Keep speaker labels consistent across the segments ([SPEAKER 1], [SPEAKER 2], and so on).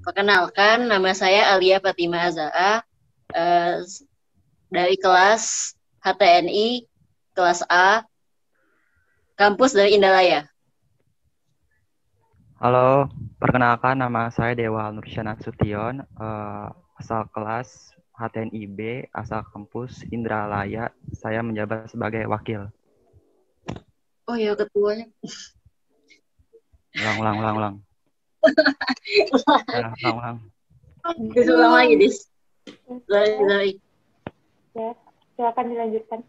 [SPEAKER 1] Perkenalkan, nama saya Alia Fatima Azaa, eh, dari kelas HTNI, kelas A, kampus dari Indalaya.
[SPEAKER 2] Halo, perkenalkan nama saya Dewa Nursyana Sution, asal kelas HTNIB, asal kampus Indralaya. Saya menjabat sebagai wakil.
[SPEAKER 1] Oh ya, ketuanya.
[SPEAKER 2] Ulang, ulang, ulang, ulang. Ulang, ulang.
[SPEAKER 1] Ulang lagi, Dis. Sorry.
[SPEAKER 3] Ya, silakan dilanjutkan.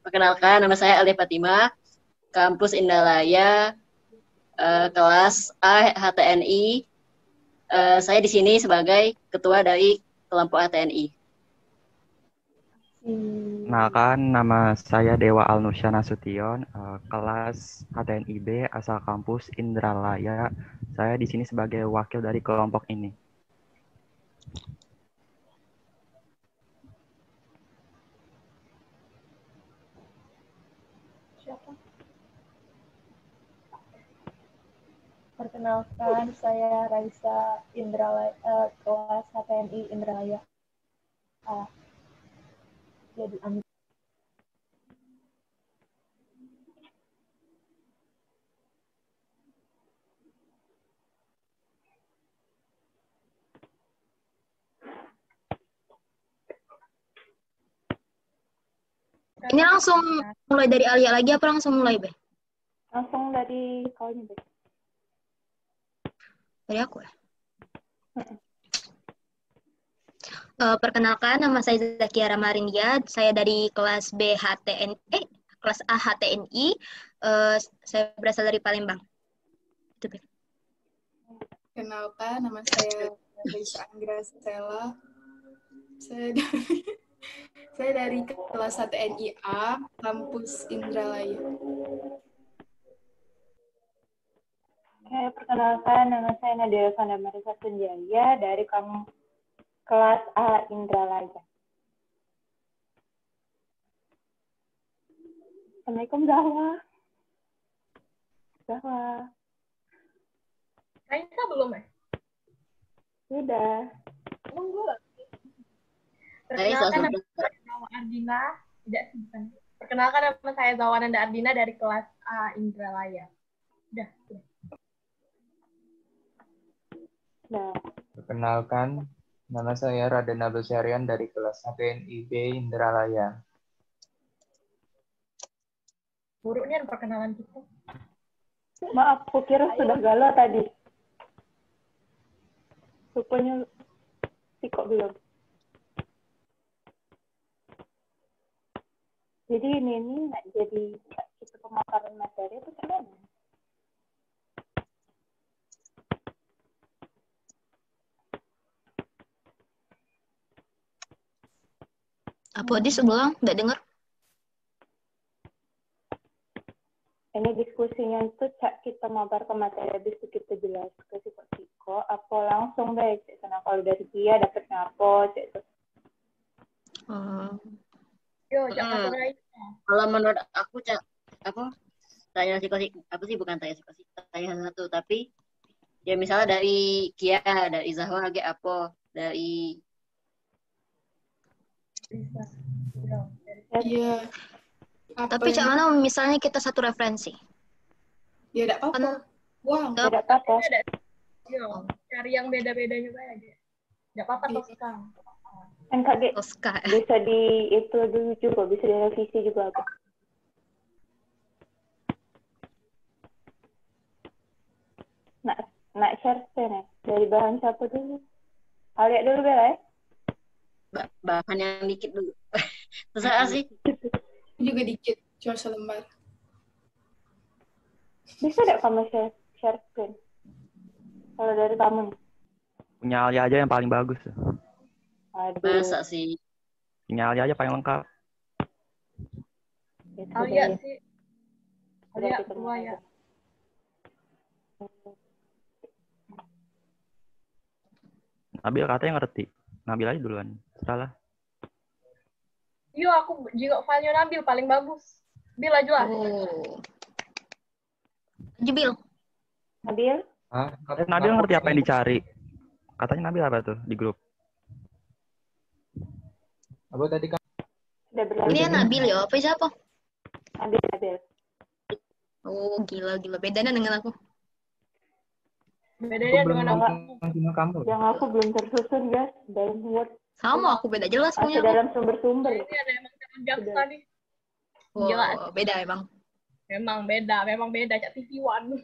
[SPEAKER 1] Perkenalkan, nama saya Alia Fatima, kampus Indalaya, kelas A HTNI. Saya di sini sebagai ketua dari kelompok HTNI.
[SPEAKER 2] Perkenalkan nama saya Dewa Al Nursyana Sution, kelas HTNIB, asal kampus Indralaya. Saya di sini sebagai wakil dari kelompok ini.
[SPEAKER 3] Perkenalkan, saya Raisa Indralaya, kelas HTNI Indralaya A. Jadi
[SPEAKER 4] Ini langsung mulai dari Alia lagi apa langsung mulai, Be?
[SPEAKER 3] langsung dari kaunya, Be.
[SPEAKER 4] Dari aku ya? Perkenalkan, nama saya Zakiara Marindia. Saya dari kelas kelas A HTNI. Saya berasal dari Palembang. Itu, Be.
[SPEAKER 5] Kenalkan, nama saya Raisa Anggra Stella. Saya dari kelas HTNI A, kampus Indralaya.
[SPEAKER 3] Oke, perkenalkan, nama saya Nadia Fanda Marisa Sunjaya dari kelas A Indralaya. Assalamualaikum, Zahwa.
[SPEAKER 6] Raisa belum ya?
[SPEAKER 3] Sudah.
[SPEAKER 6] Nunggu.
[SPEAKER 1] Raisa
[SPEAKER 6] Perkenalkan nama
[SPEAKER 1] sudah.
[SPEAKER 6] saya Zawa Ardina. Tidak sih, bukan. Perkenalkan nama saya Zawananda Ardina dari kelas A Indralaya. Udah.
[SPEAKER 3] Nah,
[SPEAKER 7] Perkenalkan, nama saya Raden Abdul Syarian dari kelas HTNIB Indralaya.
[SPEAKER 6] Buruknya perkenalan kita.
[SPEAKER 3] maaf, kukira sudah galau tadi. Rupanya kok belum. Jadi ini nggak jadi itu pemaparan materi itu gimana?
[SPEAKER 4] Apa, Dis? Ulang? Nggak dengar?
[SPEAKER 3] Ini diskusinya itu cak kita mabar ke materi habis itu kita jelas ke siko apa langsung baik karena kalau dari dia dapat ngapo cak itu.
[SPEAKER 6] Yo, jangan Raisa.
[SPEAKER 1] Kalau menurut aku, tanya psikosi, apa sih, bukan tanya psikosi, tanya satu, tapi ya misalnya dari Kia, dari Zahwa, lagi apa, dari
[SPEAKER 5] Iya.
[SPEAKER 4] Tapi cak mana misalnya kita satu referensi?
[SPEAKER 5] Ya, tidak apa-apa. Wah,
[SPEAKER 3] Tidak apa-apa.
[SPEAKER 6] Yo, cari yang beda-beda juga aja. Tidak apa-apa Tosca.
[SPEAKER 3] Kan Kak,
[SPEAKER 4] Tosca.
[SPEAKER 3] bisa di itu dulu juga, bisa direvisi juga aku. Nak share screen ya? Dari bahan siapa dulu? Lihat dulu Bella ya?
[SPEAKER 1] bahan yang dikit dulu. Terserah sih.
[SPEAKER 5] juga dikit, cuma selembar.
[SPEAKER 3] Bisa tidak kamu share screen? Kalau dari kamu nih?
[SPEAKER 2] Punya Alia aja yang paling bagus.
[SPEAKER 3] Aduh.
[SPEAKER 1] Masa sih?
[SPEAKER 2] Punya Alia aja paling lengkap.
[SPEAKER 6] Alia sih. Alia tua ya.
[SPEAKER 2] Nabil katanya ngerti. Nabil aja duluan. Salah.
[SPEAKER 6] Yo, aku juga filenya Nabil paling bagus. Bil aja lah.
[SPEAKER 4] Oh. Aja, Bil.
[SPEAKER 3] Nabil?
[SPEAKER 7] Ah,
[SPEAKER 2] Nabil ngerti apa yang dicari? Katanya Nabil apa tuh di grup?
[SPEAKER 7] Apa tadi kan?
[SPEAKER 3] Udah
[SPEAKER 4] Ini
[SPEAKER 3] berlanjut.
[SPEAKER 4] ya Nabil ya, apa siapa?
[SPEAKER 3] Nabil.
[SPEAKER 4] Oh, gila. Bedanya dengan aku.
[SPEAKER 6] Bedanya
[SPEAKER 7] Belum
[SPEAKER 6] dengan
[SPEAKER 7] ngomong kamu.
[SPEAKER 3] Yang aku belum tersusun guys. Dalam word.
[SPEAKER 4] Sama, aku beda jelas punya
[SPEAKER 3] Masih
[SPEAKER 4] aku.
[SPEAKER 3] dalam sumber-sumber.
[SPEAKER 6] ini ada emang teman jaksa nih.
[SPEAKER 4] Wow,
[SPEAKER 6] Gila.
[SPEAKER 4] beda emang.
[SPEAKER 6] Memang beda Cak TV One.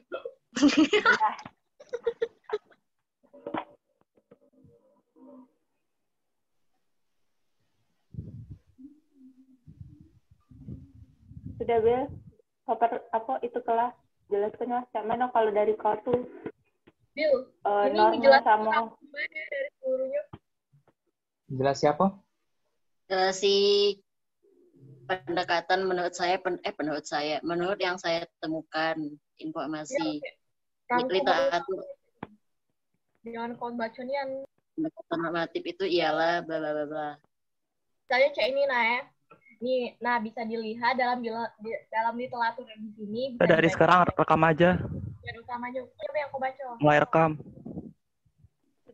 [SPEAKER 3] Sudah Bil, apa itu kelas? Jelaskan lah, Cak Mano kalau dari kau tuh
[SPEAKER 6] Bil, ini
[SPEAKER 3] norma
[SPEAKER 6] menjelaskan
[SPEAKER 3] sama
[SPEAKER 6] apa dari seluruhnya.
[SPEAKER 7] Jelas siapa?
[SPEAKER 1] Si pendekatan menurut yang saya temukan informasi literatur
[SPEAKER 6] Dengan kawan baconian.
[SPEAKER 1] pendekatan normatif itu ialah bla bla bla bla.
[SPEAKER 6] Misalnya Cak ini nah bisa dilihat dalam literatur di sini.
[SPEAKER 2] Udah dari sekarang rekam aja.
[SPEAKER 6] Ya, utamanya siapa yang aku baca?
[SPEAKER 2] Mulai rekam.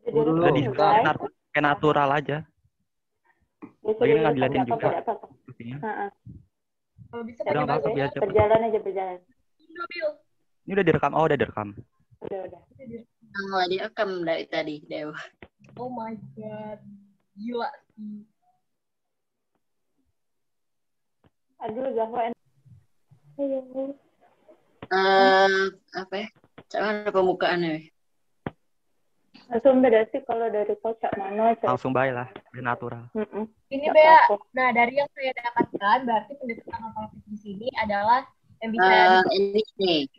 [SPEAKER 7] Dulu,
[SPEAKER 2] Udah di
[SPEAKER 3] guys.
[SPEAKER 2] kayak natural aja. Lagi nggak diliatin juga. Sepertinya.
[SPEAKER 6] Kalau bisa
[SPEAKER 2] Udah nggak apa-apa, biar cepet.
[SPEAKER 3] Berjalan.
[SPEAKER 6] Bil.
[SPEAKER 2] Ini udah direkam. Oh, udah direkam.
[SPEAKER 3] Udah.
[SPEAKER 1] Nggak direkam dari tadi, Dewa.
[SPEAKER 6] Oh my god. Gila sih.
[SPEAKER 3] Aduh, Zahwa.
[SPEAKER 1] Apa ya? Cuman ada pembukaannya.
[SPEAKER 3] Langsung beda sih kalau dari kau Cak Mano.
[SPEAKER 2] Langsung baik lah, biar natural.
[SPEAKER 6] Ini Bea. Nah, dari yang saya dapatkan berarti pendekatan normatif di sini adalah yang bisa
[SPEAKER 1] ini nih.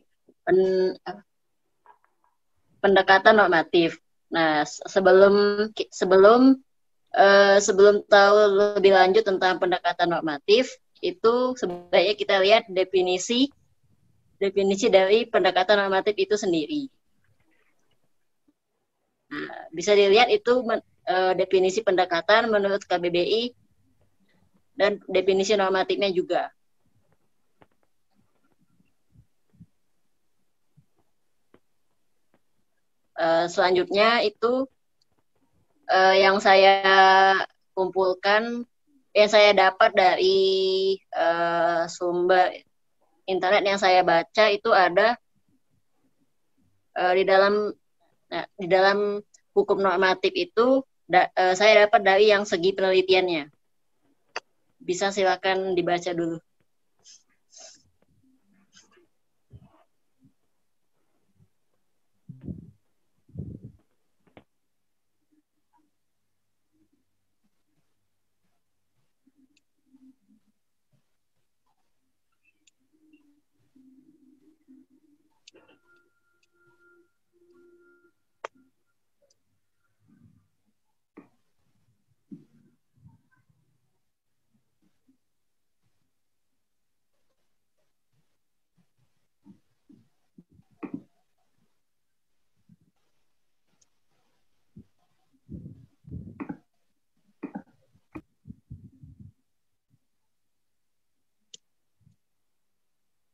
[SPEAKER 1] Pendekatan normatif. Nah, sebelum tahu lebih lanjut tentang pendekatan normatif, itu sebaiknya kita lihat definisi dari pendekatan normatif itu sendiri. Nah, bisa dilihat itu definisi pendekatan menurut KBBI dan definisi normatifnya juga. Selanjutnya itu yang saya kumpulkan, yang saya dapat dari sumber internet yang saya baca itu ada di dalam hukum normatif itu saya dapat dari yang segi penelitiannya. Bisa silakan dibaca dulu.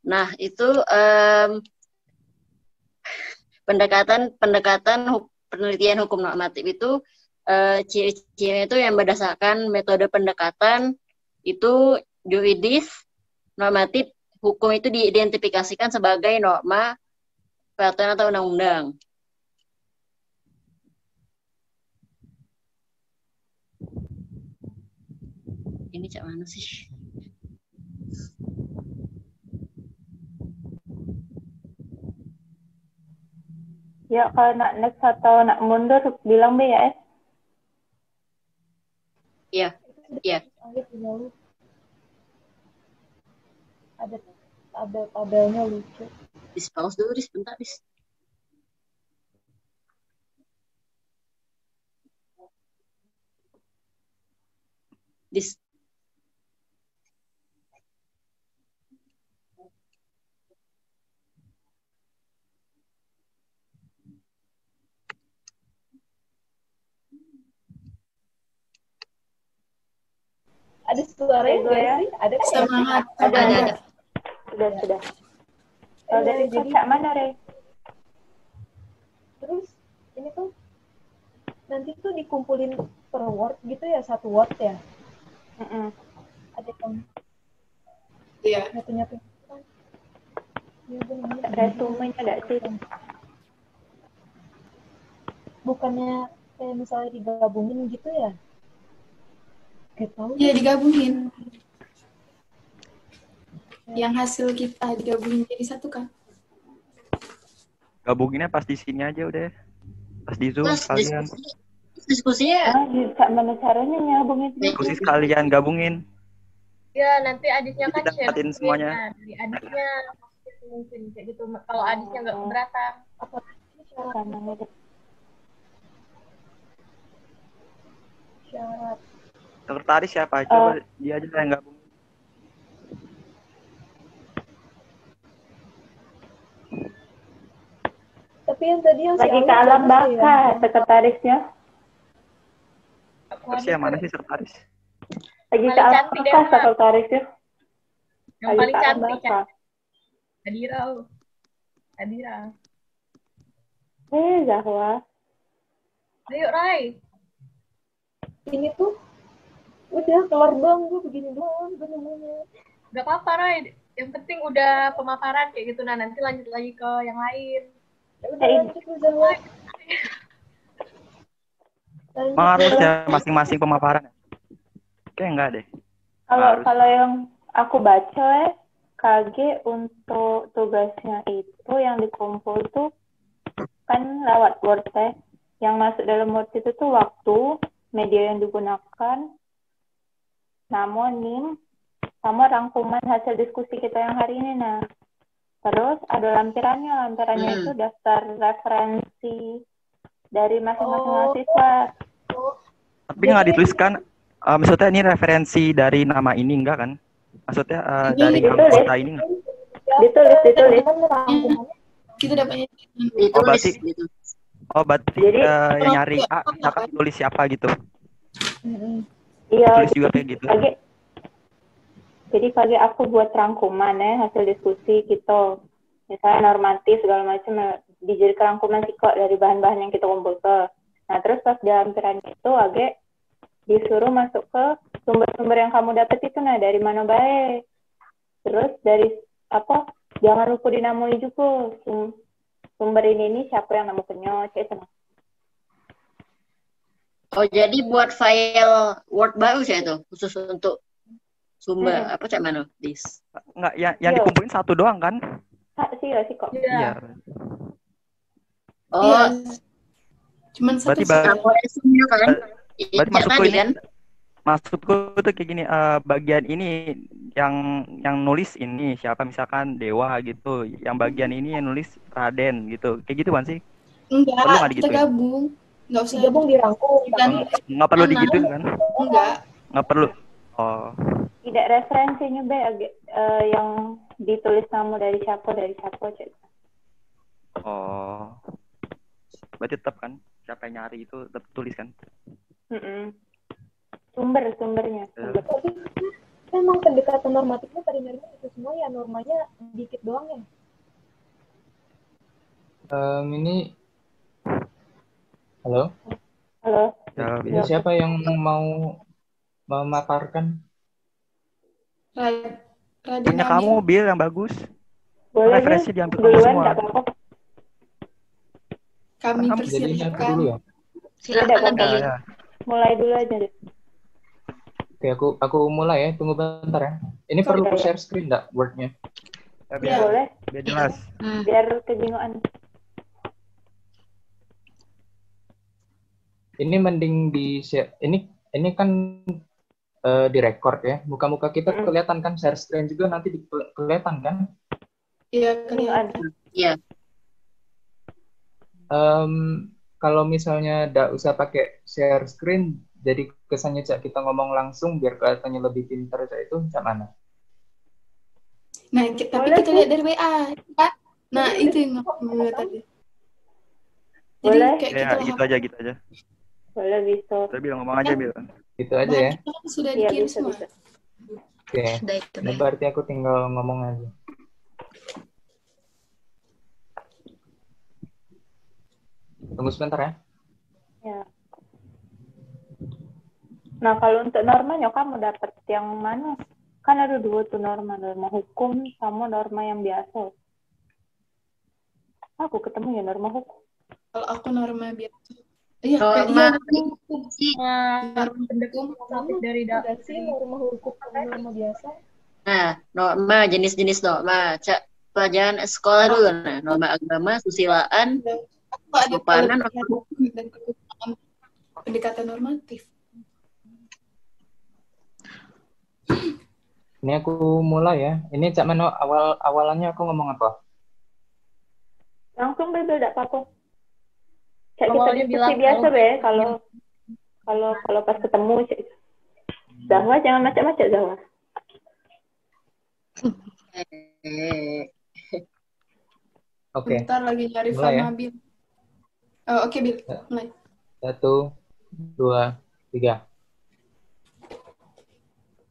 [SPEAKER 1] Nah, itu pendekatan penelitian hukum normatif itu ciri-cirinya itu yang berdasarkan metode pendekatan itu juridis, normatif, hukum itu diidentifikasikan sebagai norma, peraturan atau undang-undang. Ini cak mana sih?
[SPEAKER 3] Ya, kalau nak next atau nak mundur, bilang be ya,
[SPEAKER 1] Iya.
[SPEAKER 6] Ada tabelnya lucu.
[SPEAKER 1] Pause dulu, sebentar,
[SPEAKER 6] Ada suaranya nggak sih? Ada kan?
[SPEAKER 5] Semangat.
[SPEAKER 4] Ada.
[SPEAKER 3] Sudah. Kalau dari kau Cak mana, Re?
[SPEAKER 6] Terus ini tuh nanti tuh dikumpulin per word gitu ya, satu word ya. Ada yang
[SPEAKER 5] Iya.
[SPEAKER 6] nyatu-nyatu. Ya,
[SPEAKER 3] Resumenya ada sih.
[SPEAKER 6] Bukannya kayak misalnya digabungin gitu ya? Gak tahu.
[SPEAKER 5] Iya, digabungin. Yang hasil kita digabungin jadi satu kan?
[SPEAKER 2] Gabunginnya pas di sini aja udah. Pas di Zoom
[SPEAKER 1] Terus
[SPEAKER 2] kalian.
[SPEAKER 1] diskusinya
[SPEAKER 3] Gimana caranya nyambungin?
[SPEAKER 2] Diskusi sekalian gabungin.
[SPEAKER 6] Ya, nanti adiknya kan
[SPEAKER 2] Jadi
[SPEAKER 6] share
[SPEAKER 2] dapatin
[SPEAKER 6] screen.
[SPEAKER 2] semuanya.
[SPEAKER 6] Nah, dari adiknya mungkin kayak gitu. Kalau adiknya nggak keberatan. Apa syarat?
[SPEAKER 2] Sekretaris siapa? Coba dia aja yang gabungin.
[SPEAKER 6] Tapi yang tadi yang
[SPEAKER 3] Lagi ke alam baka sekretarisnya.
[SPEAKER 2] Terus yang mana sih sekretaris?
[SPEAKER 3] Lagi ke
[SPEAKER 6] Paling
[SPEAKER 3] alam
[SPEAKER 6] cantik
[SPEAKER 3] baka
[SPEAKER 6] deh, Mak.
[SPEAKER 3] sekretarisnya.
[SPEAKER 6] Yang
[SPEAKER 3] Lagi
[SPEAKER 6] paling
[SPEAKER 3] ke alam
[SPEAKER 6] cantik
[SPEAKER 3] baka.
[SPEAKER 6] ya. Adira.
[SPEAKER 3] Zahwa.
[SPEAKER 6] Ayo, Rai. Ini tuh udah keluar doang, gue begini doang, gue nemunya. Gak apa-apa, Rai. Yang penting udah pemaparan kayak gitu. Nah, nanti lanjut lagi ke yang lain. Ya udah, lanjut lu, Zahwa.
[SPEAKER 2] Emang harus ya masing-masing pemaparan? Kayak enggak deh.
[SPEAKER 3] Kalau yang aku baca KG untuk tugasnya itu yang dikumpul tuh kan lewat Word teh. Yang masuk dalam Word itu tuh waktu, media yang digunakan, nama, NIM, sama rangkuman hasil diskusi kita yang hari ini. Nah, terus ada lampirannya. Lampirannya itu daftar referensi dari masing-masing mahasiswa.
[SPEAKER 2] Tapi nggak dituliskan, maksudnya ini referensi dari nama ini enggak kan? Maksudnya dari anggota ini enggak?
[SPEAKER 3] Ditulis.
[SPEAKER 5] Kita dapatnya.
[SPEAKER 2] Berarti
[SPEAKER 3] Jadi,
[SPEAKER 2] yang nyari siapa tulis siapa gitu.
[SPEAKER 3] Iya.
[SPEAKER 2] Tulis juga kayak gitu.
[SPEAKER 3] Jadi pagi aku buat rangkuman ya hasil diskusi gitu. Misalnya normatif segala macam dijadikan rangkuman sih kok dari bahan-bahan yang kita kumpulkan. Nah terus pas di lampiran itu agak disuruh masuk ke sumber-sumber yang kamu dapat itu dari mana baik. Terus dari apa? Jangan lupa dinamai juga sumber ini siapa yang namukannya kayak itu.
[SPEAKER 1] Oh jadi buat file Word baru ya itu khusus untuk sumber apa cak mana dis?
[SPEAKER 2] Enggak, yang dikumpulin satu doang kan?
[SPEAKER 3] Sih kok.
[SPEAKER 2] Iya.
[SPEAKER 1] Oh.
[SPEAKER 5] Cuman satu.
[SPEAKER 2] Berarti maksudku ini
[SPEAKER 1] kan?
[SPEAKER 2] Maksudku tuh kayak gini, bagian ini yang nulis ini siapa misalkan Dewa gitu, yang bagian ini yang nulis Raden gitu, kayak gitu kan sih?
[SPEAKER 5] Enggak,
[SPEAKER 2] perlu nggak
[SPEAKER 5] kita
[SPEAKER 2] digituin?
[SPEAKER 5] gabung. Nggak usah
[SPEAKER 6] digabung dirangkum.
[SPEAKER 2] Nggak perlu digituin kan? Nggak perlu. Oh.
[SPEAKER 3] Tidak referensinya yang ditulis nama dari siapa cek.
[SPEAKER 2] Oh. Berarti tetap kan siapa yang nyari itu tetap tulis kan?
[SPEAKER 3] Sumbernya.
[SPEAKER 6] Tapi memang pendekatan normatifnya pada nyarinya itu semua ya, normanya dikit doang ya.
[SPEAKER 7] Ini halo.
[SPEAKER 2] Ya,
[SPEAKER 7] siapa yang mau memaparkan?
[SPEAKER 2] Punya kamu Bill yang bagus.
[SPEAKER 3] Boleh,
[SPEAKER 2] referensi diambil
[SPEAKER 3] duluan,
[SPEAKER 2] semua.
[SPEAKER 5] Kami
[SPEAKER 7] persilakan dulu ya.
[SPEAKER 1] Silakan Bill.
[SPEAKER 3] Mulai dulu aja deh.
[SPEAKER 7] Oke, aku mulai ya. Tunggu bentar ya. Ini perlu share screen enggak Word-nya?
[SPEAKER 2] Ya,
[SPEAKER 3] boleh.
[SPEAKER 2] Biar jelas.
[SPEAKER 3] Biar kebingungan.
[SPEAKER 7] Ini mending di share. Ini kan direkord ya. Muka-muka kita kelihatan kan, share screen juga nanti kelihatan kan?
[SPEAKER 5] Iya, kelihatan.
[SPEAKER 1] Iya.
[SPEAKER 7] Kalau misalnya enggak usah pakai share screen, jadi kesannya Cak kita ngomong langsung biar kelihatannya lebih pintar Cak itu Cak mana?
[SPEAKER 5] Nah, tapi kita lihat dari WA, Pak. Nah, itu yang aku lihat tadi. Jadi kayak
[SPEAKER 2] gitu aja.
[SPEAKER 3] Boleh bisa.
[SPEAKER 2] Udah Bill ngomong aja Bill.
[SPEAKER 7] Gitu aja ya.
[SPEAKER 5] Kita kan sudah dikirim semua.
[SPEAKER 7] Oke. Ini berarti aku tinggal ngomong aja. Tunggu sebentar ya.
[SPEAKER 3] Ya. Nah, kalau untuk normanya kamu dapat yang mana? Kan ada dua tuh norma hukum sama norma yang biasa. Aku ketemu ya norma hukum.
[SPEAKER 5] Kalau aku norma biasa. Iya,
[SPEAKER 1] Norma
[SPEAKER 6] pendekatan dari
[SPEAKER 3] norma hukum sama norma biasa.
[SPEAKER 1] Nah, norma jenis-jenis norma. Cak pelajaran sekolah dulu. Nah, norma agama, susilaan,
[SPEAKER 5] Aku ada
[SPEAKER 1] kepanan,
[SPEAKER 5] hukum dan pendekatan normatif.
[SPEAKER 7] Ini aku mulai ya. Ini Cak Mano, awalannya aku ngomong apa?
[SPEAKER 3] Langsung bebel enggak apa-apa. Cak kita
[SPEAKER 6] Awalnya
[SPEAKER 3] diskusi
[SPEAKER 6] bilang
[SPEAKER 3] biasa be kalau pas ketemu Cak. Zahwa jangan macam-macam Zahwa.
[SPEAKER 7] Oke.
[SPEAKER 5] Bentar lagi nyari
[SPEAKER 7] Mulai ya.
[SPEAKER 5] Fama Bil. Oh, oke, Bil. Mulai.
[SPEAKER 7] 1, 2, 3.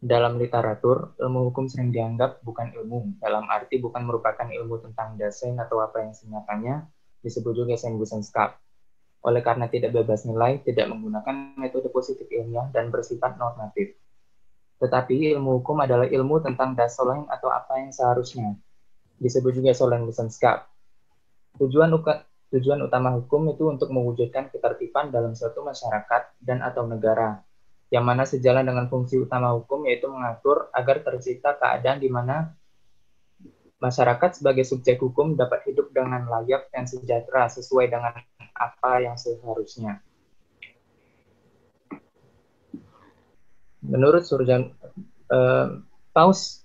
[SPEAKER 7] Dalam literatur, ilmu hukum sering dianggap bukan ilmu, dalam arti bukan merupakan ilmu tentang dasar atau apa yang senyatanya disebut juga Sengusenskap. Oleh karena tidak bebas nilai, tidak menggunakan metode positif ilmiah dan bersifat normatif. Tetapi ilmu hukum adalah ilmu tentang das Soleng atau apa yang seharusnya. Disebut juga Solengwisenskap. Tujuan utama hukum itu untuk mewujudkan ketertiban dalam suatu masyarakat dan atau negara, yang mana sejalan dengan fungsi utama hukum yaitu mengatur agar tercipta keadaan di mana masyarakat sebagai subjek hukum dapat hidup dengan layak dan sejahtera sesuai dengan apa yang seharusnya. Menurut Surjan Paus,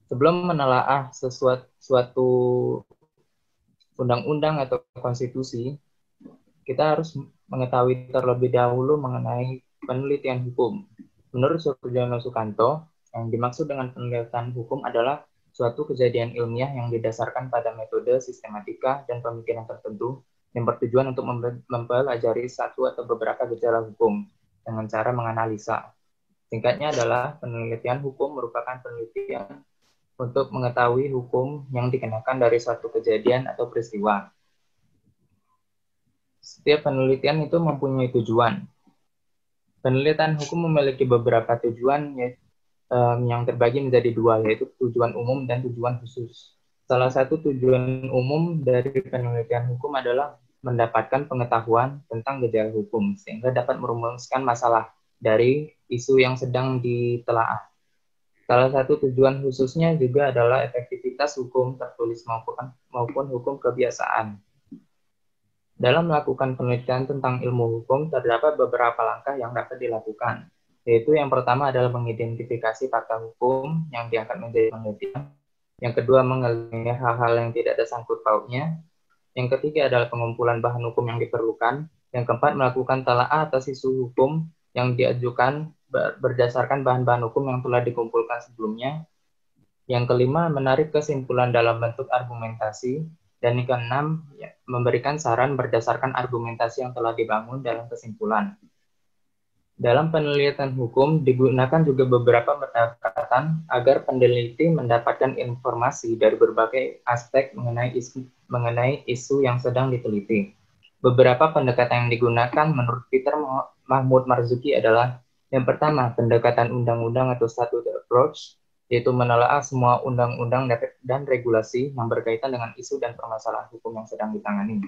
[SPEAKER 7] sebelum menelaah suatu undang-undang atau konstitusi, kita harus mengetahui terlebih dahulu mengenai penelitian hukum. Menurut Surjono Sukanto, yang dimaksud dengan penelitian hukum adalah suatu kejadian ilmiah yang didasarkan pada metode, sistematika, dan pemikiran tertentu yang bertujuan untuk mempelajari satu atau beberapa gejala hukum dengan cara menganalisa. Singkatnya adalah penelitian hukum merupakan penelitian untuk mengetahui hukum yang dikenakan dari suatu kejadian atau peristiwa. Setiap penelitian itu mempunyai tujuan. Penelitian hukum memiliki beberapa tujuan yang terbagi menjadi dua, yaitu tujuan umum dan tujuan khusus. Salah satu tujuan umum dari penelitian hukum adalah mendapatkan pengetahuan tentang gejala hukum, sehingga dapat merumuskan masalah dari isu yang sedang ditelaah. Salah satu tujuan khususnya juga adalah efektivitas hukum tertulis maupun hukum kebiasaan. Dalam melakukan penelitian tentang ilmu hukum, terdapat beberapa langkah yang dapat dilakukan, yaitu yang pertama adalah mengidentifikasi fakta hukum yang diangkat menjadi penelitian, yang kedua mengelimi hal-hal yang tidak ada sangkut pautnya, yang ketiga adalah pengumpulan bahan hukum yang diperlukan, yang keempat melakukan telaah atas isu hukum yang diajukan berdasarkan bahan-bahan hukum yang telah dikumpulkan sebelumnya, yang kelima menarik kesimpulan dalam bentuk argumentasi, dan yang keenam, memberikan saran berdasarkan argumentasi yang telah dibangun dalam kesimpulan. Dalam penelitian hukum digunakan juga beberapa pendekatan agar peneliti mendapatkan informasi dari berbagai aspek mengenai isu yang sedang diteliti. Beberapa pendekatan yang digunakan menurut Peter Mahmud Marzuki adalah yang pertama, pendekatan undang-undang atau statute approach, yaitu menelaah semua undang-undang dan regulasi yang berkaitan dengan isu dan permasalahan hukum yang sedang ditangani.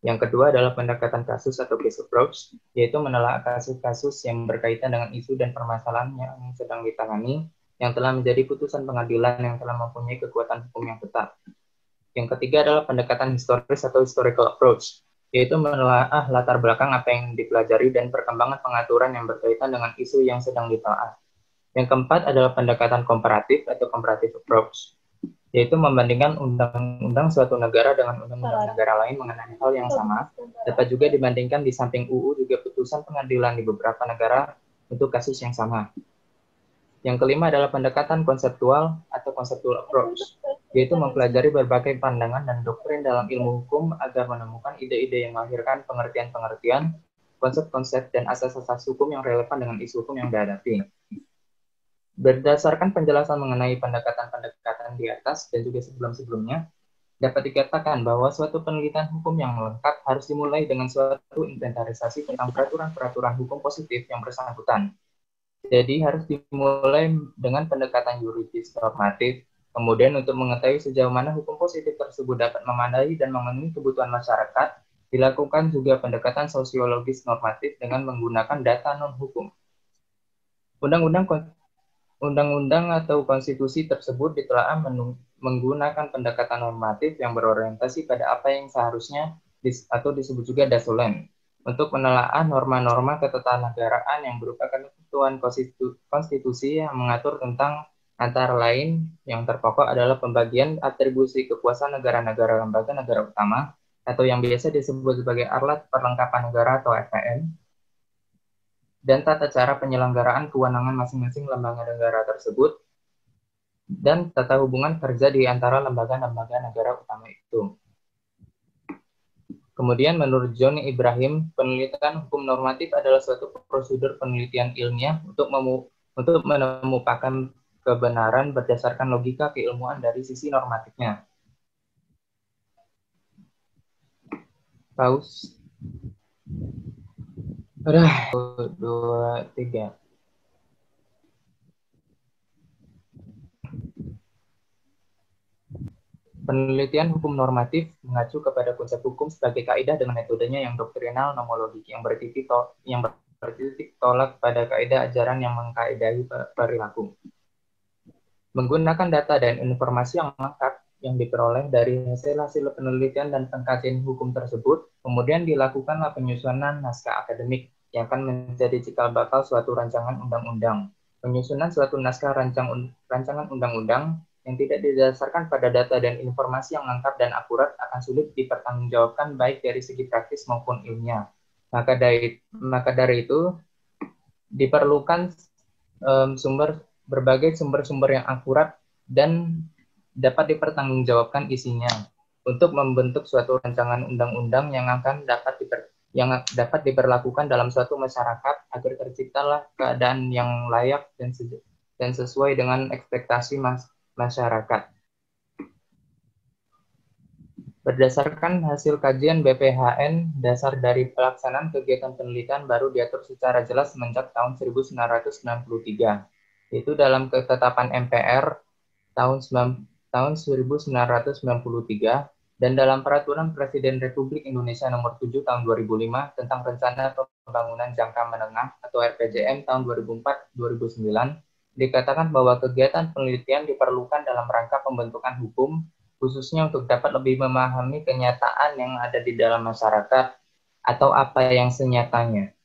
[SPEAKER 7] Yang kedua adalah pendekatan kasus atau case approach, yaitu menelaah kasus-kasus yang berkaitan dengan isu dan permasalahan yang sedang ditangani, yang telah menjadi putusan pengadilan yang telah mempunyai kekuatan hukum yang tetap. Yang ketiga adalah pendekatan historis atau historical approach, yaitu menelaah latar belakang apa yang dipelajari dan perkembangan pengaturan yang berkaitan dengan isu yang sedang ditelaah. Yang keempat adalah pendekatan komparatif atau comparative approach, yaitu membandingkan undang-undang suatu negara dengan undang-undang negara lain mengenai hal yang sama, dapat juga dibandingkan di samping UU juga putusan pengadilan di beberapa negara untuk kasus yang sama. Yang kelima adalah pendekatan konseptual atau conceptual approach, yaitu mempelajari berbagai pandangan dan doktrin dalam ilmu hukum agar menemukan ide-ide yang melahirkan pengertian-pengertian, konsep-konsep, dan asas-asas hukum yang relevan dengan isu hukum yang dihadapi. Berdasarkan penjelasan mengenai pendekatan-pendekatan penjelasan di atas dan juga sebelum-sebelumnya, dapat dikatakan bahwa suatu penelitian hukum yang lengkap harus dimulai dengan suatu inventarisasi tentang peraturan-peraturan hukum positif yang bersangkutan. Jadi harus dimulai dengan pendekatan yuridis normatif, kemudian untuk mengetahui sejauh mana hukum positif tersebut dapat memadai dan memenuhi kebutuhan masyarakat, dilakukan juga pendekatan sosiologis normatif dengan menggunakan data non-hukum. Undang-undang atau konstitusi tersebut ditelaah menggunakan pendekatan normatif yang berorientasi pada apa yang seharusnya atau disebut juga dasolen untuk menelaah norma-norma ketatanegaraan yang berupa ketentuan konstitusi yang mengatur tentang antara lain yang terpokok adalah pembagian atribusi kekuasaan negara-negara lembaga negara utama atau yang biasa disebut sebagai alat perlengkapan negara atau APN, dan tata cara penyelenggaraan kewenangan masing-masing lembaga negara tersebut, dan tata hubungan kerja di antara lembaga-lembaga negara utama itu. Kemudian menurut Johnny Ibrahim, penelitian hukum normatif adalah suatu prosedur penelitian ilmiah untuk menemukan kebenaran berdasarkan logika keilmuan dari sisi normatifnya. Paus. Udah, 2, 3. Penelitian hukum normatif mengacu kepada konsep hukum sebagai kaidah dengan metodenya yang doktrinal nomologik yang bertitik tolak pada kaidah ajaran yang mengkaidahi perilaku. Menggunakan data dan informasi yang lengkap yang diperoleh dari hasil-hasil penelitian dan pengkajian hukum tersebut, kemudian dilakukanlah penyusunan naskah akademik yang akan menjadi cikal bakal suatu rancangan undang-undang. Penyusunan suatu naskah rancangan undang-undang yang tidak didasarkan pada data dan informasi yang lengkap dan akurat akan sulit dipertanggungjawabkan baik dari segi praktis maupun ilmiah. Maka dari itu diperlukan berbagai sumber-sumber yang akurat dan dapat dipertanggungjawabkan isinya untuk membentuk suatu rancangan undang-undang yang dapat diberlakukan dalam suatu masyarakat agar terciptalah keadaan yang layak dan sesuai dengan ekspektasi masyarakat. Berdasarkan hasil kajian BPHN, dasar dari pelaksanaan kegiatan penelitian baru diatur secara jelas semenjak tahun 1993, yaitu dalam ketetapan MPR tahun 1993 dan dalam Peraturan Presiden Republik Indonesia Nomor 7 Tahun 2005 tentang Rencana Pembangunan Jangka Menengah atau RPJM tahun 2004-2009, dikatakan bahwa kegiatan penelitian diperlukan dalam rangka pembentukan hukum, khususnya untuk dapat lebih memahami kenyataan yang ada di dalam masyarakat atau apa yang senyatanya.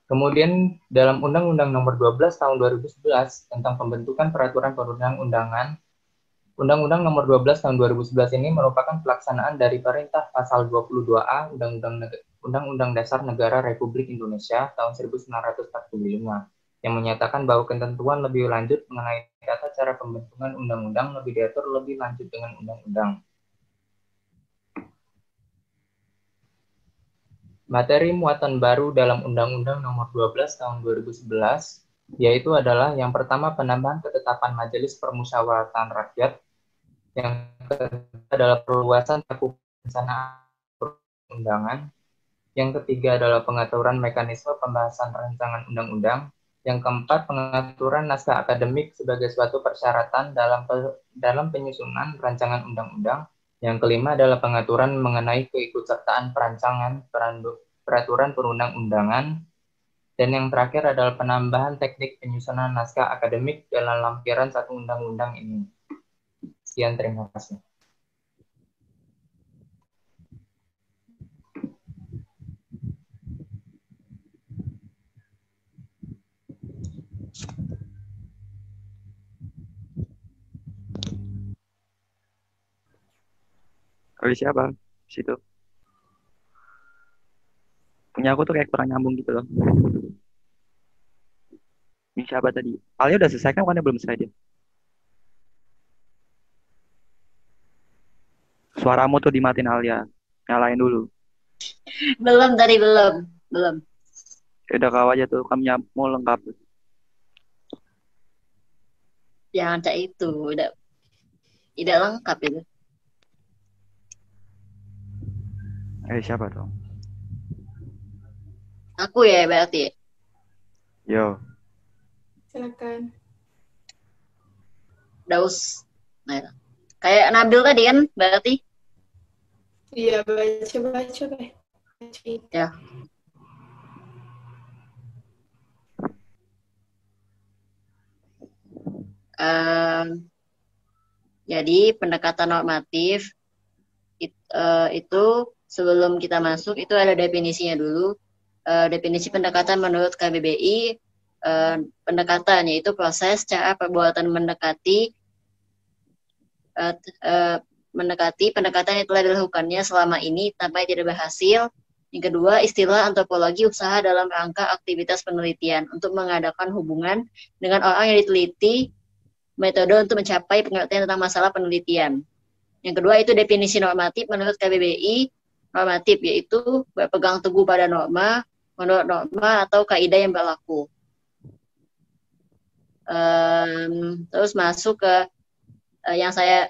[SPEAKER 7] Kemudian dalam Undang-Undang Nomor 12 Tahun 2011 tentang pembentukan peraturan perundang-undangan, Undang-Undang Nomor 12 Tahun 2011 ini merupakan pelaksanaan dari Perintah Pasal 22A Undang-Undang Dasar Negara Republik Indonesia tahun 1945 yang menyatakan bahwa ketentuan lebih lanjut mengenai tata cara pembentukan undang-undang lebih diatur lebih lanjut dengan undang-undang. Materi muatan baru dalam Undang-Undang Nomor 12 Tahun 2011 yaitu adalah yang pertama penambahan ketetapan Majelis Permusyawaratan Rakyat, yang kedua adalah perluasan cakupan perencanaan perundangan, yang ketiga adalah pengaturan mekanisme pembahasan rancangan undang-undang, yang keempat pengaturan naskah akademik sebagai suatu persyaratan dalam penyusunan rancangan undang-undang, yang kelima adalah pengaturan mengenai keikutsertaan perancangan peraturan perundang-undangan, dan yang terakhir adalah penambahan teknik penyusunan naskah akademik dalam lampiran satu undang-undang ini. Sekian, terima kasih.
[SPEAKER 2] Kalau siapa? Situ. Punya aku tuh kayak kurang nyambung gitu loh. Ini siapa tadi? Alia udah selesai kan? Bukannya belum selesai dia? Suaramu tuh dimatiin Alia. Nyalain dulu.
[SPEAKER 1] Belum tadi, belum.
[SPEAKER 2] Udah kau aja tuh, kamu lengkap.
[SPEAKER 1] Jangan cak itu, udah Tidak lengkap itu.
[SPEAKER 2] Siapa dong?
[SPEAKER 1] Aku ya berarti.
[SPEAKER 2] Yo.
[SPEAKER 5] Silakan.
[SPEAKER 1] Daus. Nah, kayak Nabil tadi kan berarti.
[SPEAKER 5] Iya, baca.
[SPEAKER 1] Ya. Jadi pendekatan normatif itu sebelum kita masuk itu ada definisinya dulu. Definisi pendekatan menurut KBBI, pendekatan yaitu proses, cara, perbuatan mendekati, pendekatan yang telah dilakukannya selama ini sampai tidak berhasil. Yang kedua, istilah antropologi usaha dalam rangka aktivitas penelitian untuk mengadakan hubungan dengan orang yang diteliti, metode untuk mencapai pengertian tentang masalah penelitian. Yang kedua itu definisi normatif menurut KBBI. Normatif yaitu berpegang teguh pada norma, menurut norma atau kaidah yang berlaku. Terus masuk ke yang saya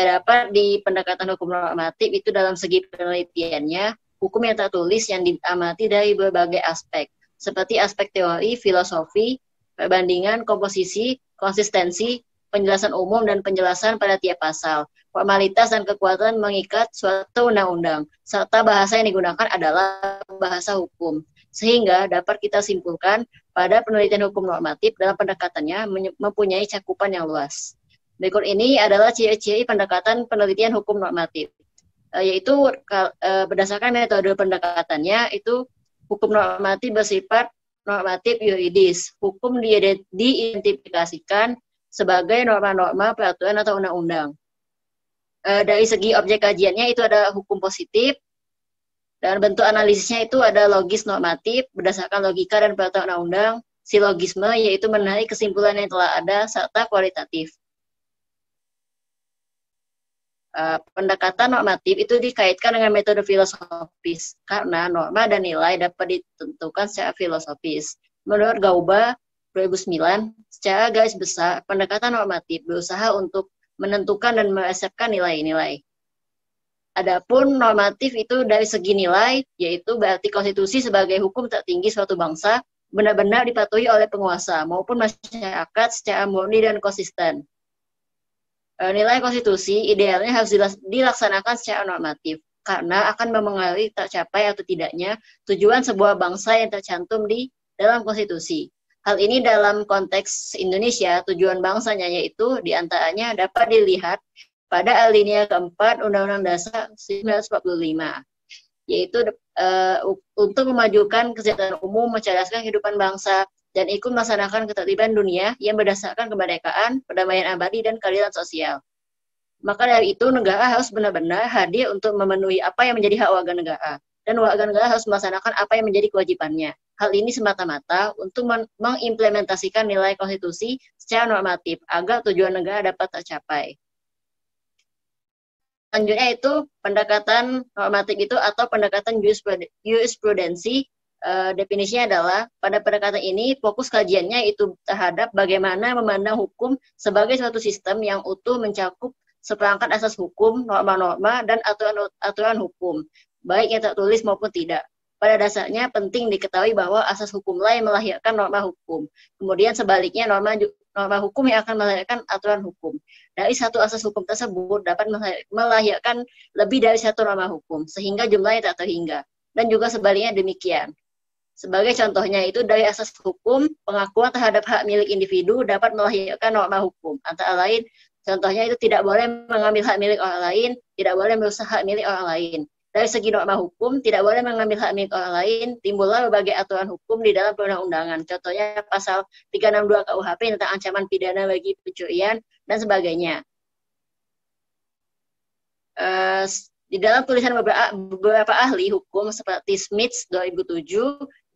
[SPEAKER 1] dapat di pendekatan hukum normatif itu dalam segi penelitiannya, hukum yang tertulis yang diamati dari berbagai aspek, seperti aspek teori, filosofi, perbandingan, komposisi, konsistensi, penjelasan umum dan penjelasan pada tiap pasal, formalitas dan kekuatan mengikat suatu undang-undang, serta bahasa yang digunakan adalah bahasa hukum. Sehingga dapat kita simpulkan pada penelitian hukum normatif dalam pendekatannya mempunyai cakupan yang luas. Berikut ini adalah ciri-ciri pendekatan penelitian hukum normatif, yaitu berdasarkan metode pendekatannya itu hukum normatif bersifat normatif yuridis. Hukum diidentifikasikan sebagai norma-norma, peraturan atau undang-undang. Dari segi objek kajiannya itu ada hukum positif, dan bentuk analisisnya itu ada logis normatif berdasarkan logika dan peraturan undang-undang, silogisme yaitu menarik kesimpulan yang telah ada, serta kualitatif. Pendekatan normatif itu dikaitkan dengan metode filosofis karena norma dan nilai dapat ditentukan secara filosofis. Menurut Gauba 2009, secara garis besar pendekatan normatif berusaha untuk menentukan dan meresepkan nilai-nilai. Adapun normatif itu dari segi nilai, yaitu berarti konstitusi sebagai hukum tertinggi suatu bangsa benar-benar dipatuhi oleh penguasa maupun masyarakat secara murni dan konsisten. Nilai konstitusi idealnya harus dilaksanakan secara normatif karena akan memengaruhi tercapai atau tidaknya tujuan sebuah bangsa yang tercantum di dalam konstitusi. Hal ini dalam konteks Indonesia, tujuan bangsanya yaitu diantaranya dapat dilihat pada alinea keempat Undang-Undang Dasar 1945, yaitu untuk memajukan kesejahteraan umum, mencerdaskan kehidupan bangsa, dan ikut melaksanakan ketertiban dunia yang berdasarkan kemerdekaan, perdamaian abadi, dan keadilan sosial. Maka dari itu, negara harus benar-benar hadir untuk memenuhi apa yang menjadi hak warga negara, dan warga negara harus melaksanakan apa yang menjadi kewajibannya. Hal ini semata-mata untuk mengimplementasikan nilai konstitusi secara normatif, agar tujuan negara dapat tercapai. Selanjutnya itu pendekatan normatif itu atau pendekatan jurisprudensi. Definisinya adalah pada pendekatan ini fokus kajiannya itu terhadap bagaimana memandang hukum sebagai suatu sistem yang utuh mencakup seperangkat asas hukum, norma-norma, dan aturan hukum, baik yang tertulis maupun tidak. Pada dasarnya penting diketahui bahwa asas hukumlah yang melahirkan norma hukum. Kemudian sebaliknya norma hukum yang akan melahirkan aturan hukum. Dari satu asas hukum tersebut dapat melahirkan lebih dari satu norma hukum, sehingga jumlahnya tak terhingga. Dan juga sebaliknya demikian. Sebagai contohnya itu dari asas hukum, pengakuan terhadap hak milik individu dapat melahirkan norma hukum. Antara lain, contohnya itu tidak boleh mengambil hak milik orang lain, tidak boleh merusak hak milik orang lain. Dari segi norma hukum, tidak boleh mengambil hak milik orang lain, timbullah berbagai aturan hukum di dalam perundang-undangan. Contohnya pasal 362 KUHP tentang ancaman pidana bagi pencurian, dan sebagainya. Di dalam tulisan beberapa ahli hukum seperti Smith 2007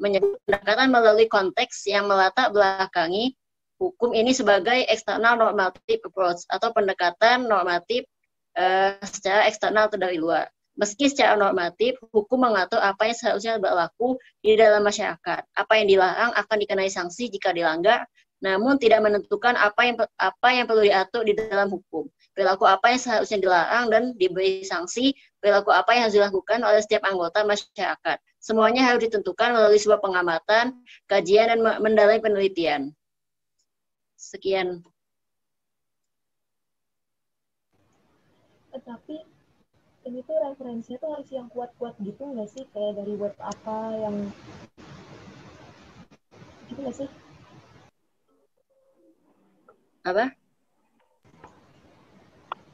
[SPEAKER 1] menyebut pendekatan melalui konteks yang melatar belakangi hukum ini sebagai external normative approach atau pendekatan normatif secara eksternal atau dari luar. Meski secara normatif, hukum mengatur apa yang seharusnya berlaku di dalam masyarakat. Apa yang dilarang akan dikenai sanksi jika dilanggar, namun tidak menentukan apa yang perlu diatur di dalam hukum. Perilaku apa yang seharusnya dilarang dan diberi sanksi, perilaku apa yang harus dilakukan oleh setiap anggota masyarakat. Semuanya harus ditentukan melalui sebuah pengamatan, kajian, dan mendalami penelitian. Sekian.
[SPEAKER 6] Tapi ini tuh referensinya tuh harus yang kuat-kuat gitu nggak sih? Kayak dari web apa yang gitu nggak sih?
[SPEAKER 1] Apa?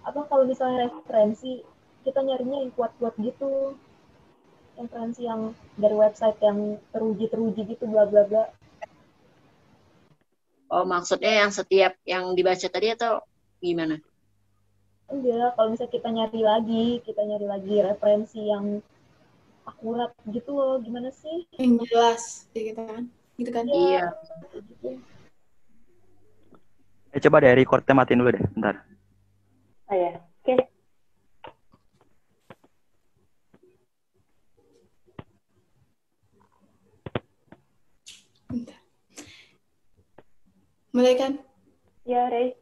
[SPEAKER 6] Apa kalau misalnya referensi, kita nyarinya yang kuat-kuat gitu. Referensi yang dari website yang teruji gitu, bla bla bla.
[SPEAKER 1] Oh, maksudnya yang setiap yang dibaca tadi atau gimana?
[SPEAKER 6] Enggak, kalau misalnya kita nyari lagi referensi yang akurat gitu loh, gimana sih?
[SPEAKER 5] Yang jelas, ya gitu kan? Gitu kan?
[SPEAKER 1] Iya.
[SPEAKER 6] Gitu.
[SPEAKER 2] Coba deh recordnya matiin dulu deh, bentar.
[SPEAKER 3] Oh ya, oke.
[SPEAKER 5] Bentar. Mulai kan?
[SPEAKER 3] Ya, Rey.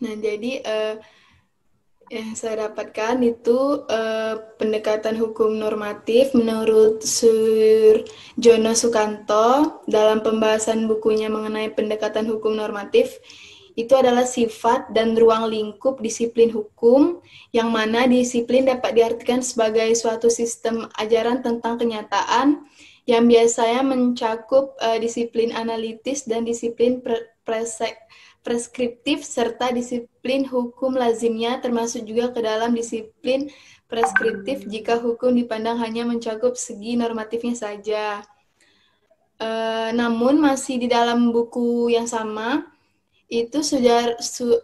[SPEAKER 5] Nah, jadi yang saya dapatkan itu pendekatan hukum normatif menurut Sur Jono Sukanto dalam pembahasan bukunya mengenai pendekatan hukum normatif itu adalah sifat dan ruang lingkup disiplin hukum yang mana disiplin dapat diartikan sebagai suatu sistem ajaran tentang kenyataan yang biasanya mencakup disiplin analitis dan disiplin preskriptif serta disiplin hukum lazimnya termasuk juga ke dalam disiplin preskriptif jika hukum dipandang hanya mencakup segi normatifnya saja. Namun masih di dalam buku yang sama, itu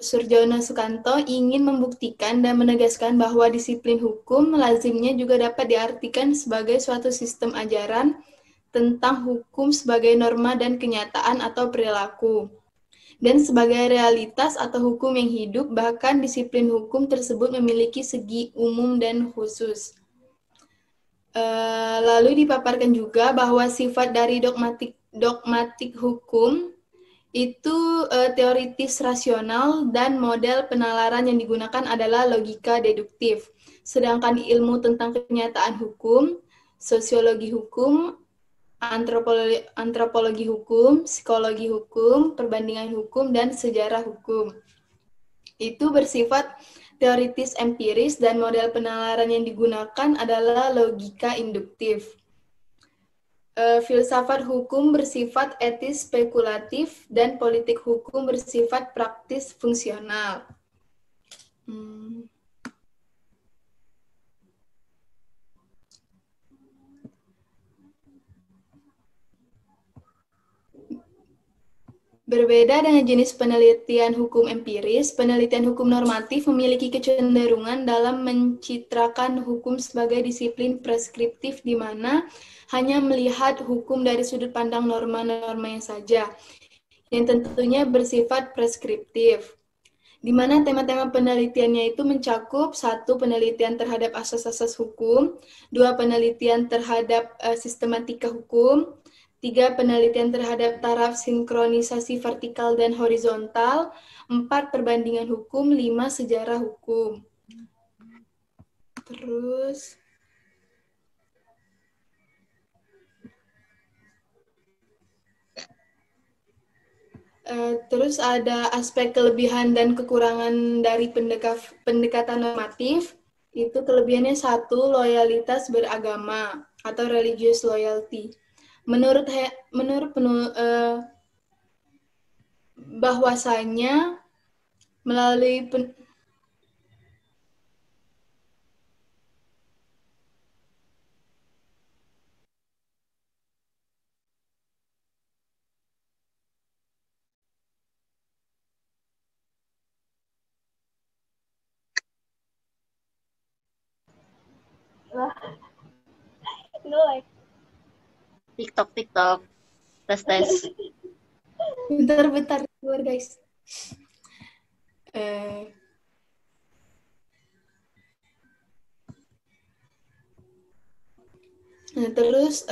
[SPEAKER 5] Surjono Sukanto ingin membuktikan dan menegaskan bahwa disiplin hukum lazimnya juga dapat diartikan sebagai suatu sistem ajaran tentang hukum sebagai norma dan kenyataan atau perilaku. Dan sebagai realitas atau hukum yang hidup, bahkan disiplin hukum tersebut memiliki segi umum dan khusus. Lalu dipaparkan juga bahwa sifat dari dogmatik hukum itu teoritis rasional dan model penalaran yang digunakan adalah logika deduktif. Sedangkan ilmu tentang kenyataan hukum, sosiologi hukum, antropologi hukum, psikologi hukum, perbandingan hukum, dan sejarah hukum. Itu bersifat teoritis empiris dan model penalaran yang digunakan adalah logika induktif. Filsafat hukum bersifat etis spekulatif dan politik hukum bersifat praktis fungsional. Berbeda dengan jenis penelitian hukum empiris, penelitian hukum normatif memiliki kecenderungan dalam mencitrakan hukum sebagai disiplin preskriptif di mana hanya melihat hukum dari sudut pandang norma-normanya saja, yang tentunya bersifat preskriptif. Di mana tema-tema penelitiannya itu mencakup 1. Penelitian terhadap asas-asas hukum, 2. Penelitian terhadap sistematika hukum, 3. Penelitian terhadap taraf sinkronisasi vertikal dan horizontal, 4. Perbandingan hukum, 5. Sejarah hukum. Terus ada aspek kelebihan dan kekurangan dari pendekatan normatif. Itu kelebihannya 1, loyalitas beragama atau religious loyalty. Menurut bahwasanya melalui
[SPEAKER 1] TikTok. Tes.
[SPEAKER 5] Bentar, keluar guys. Nah, terus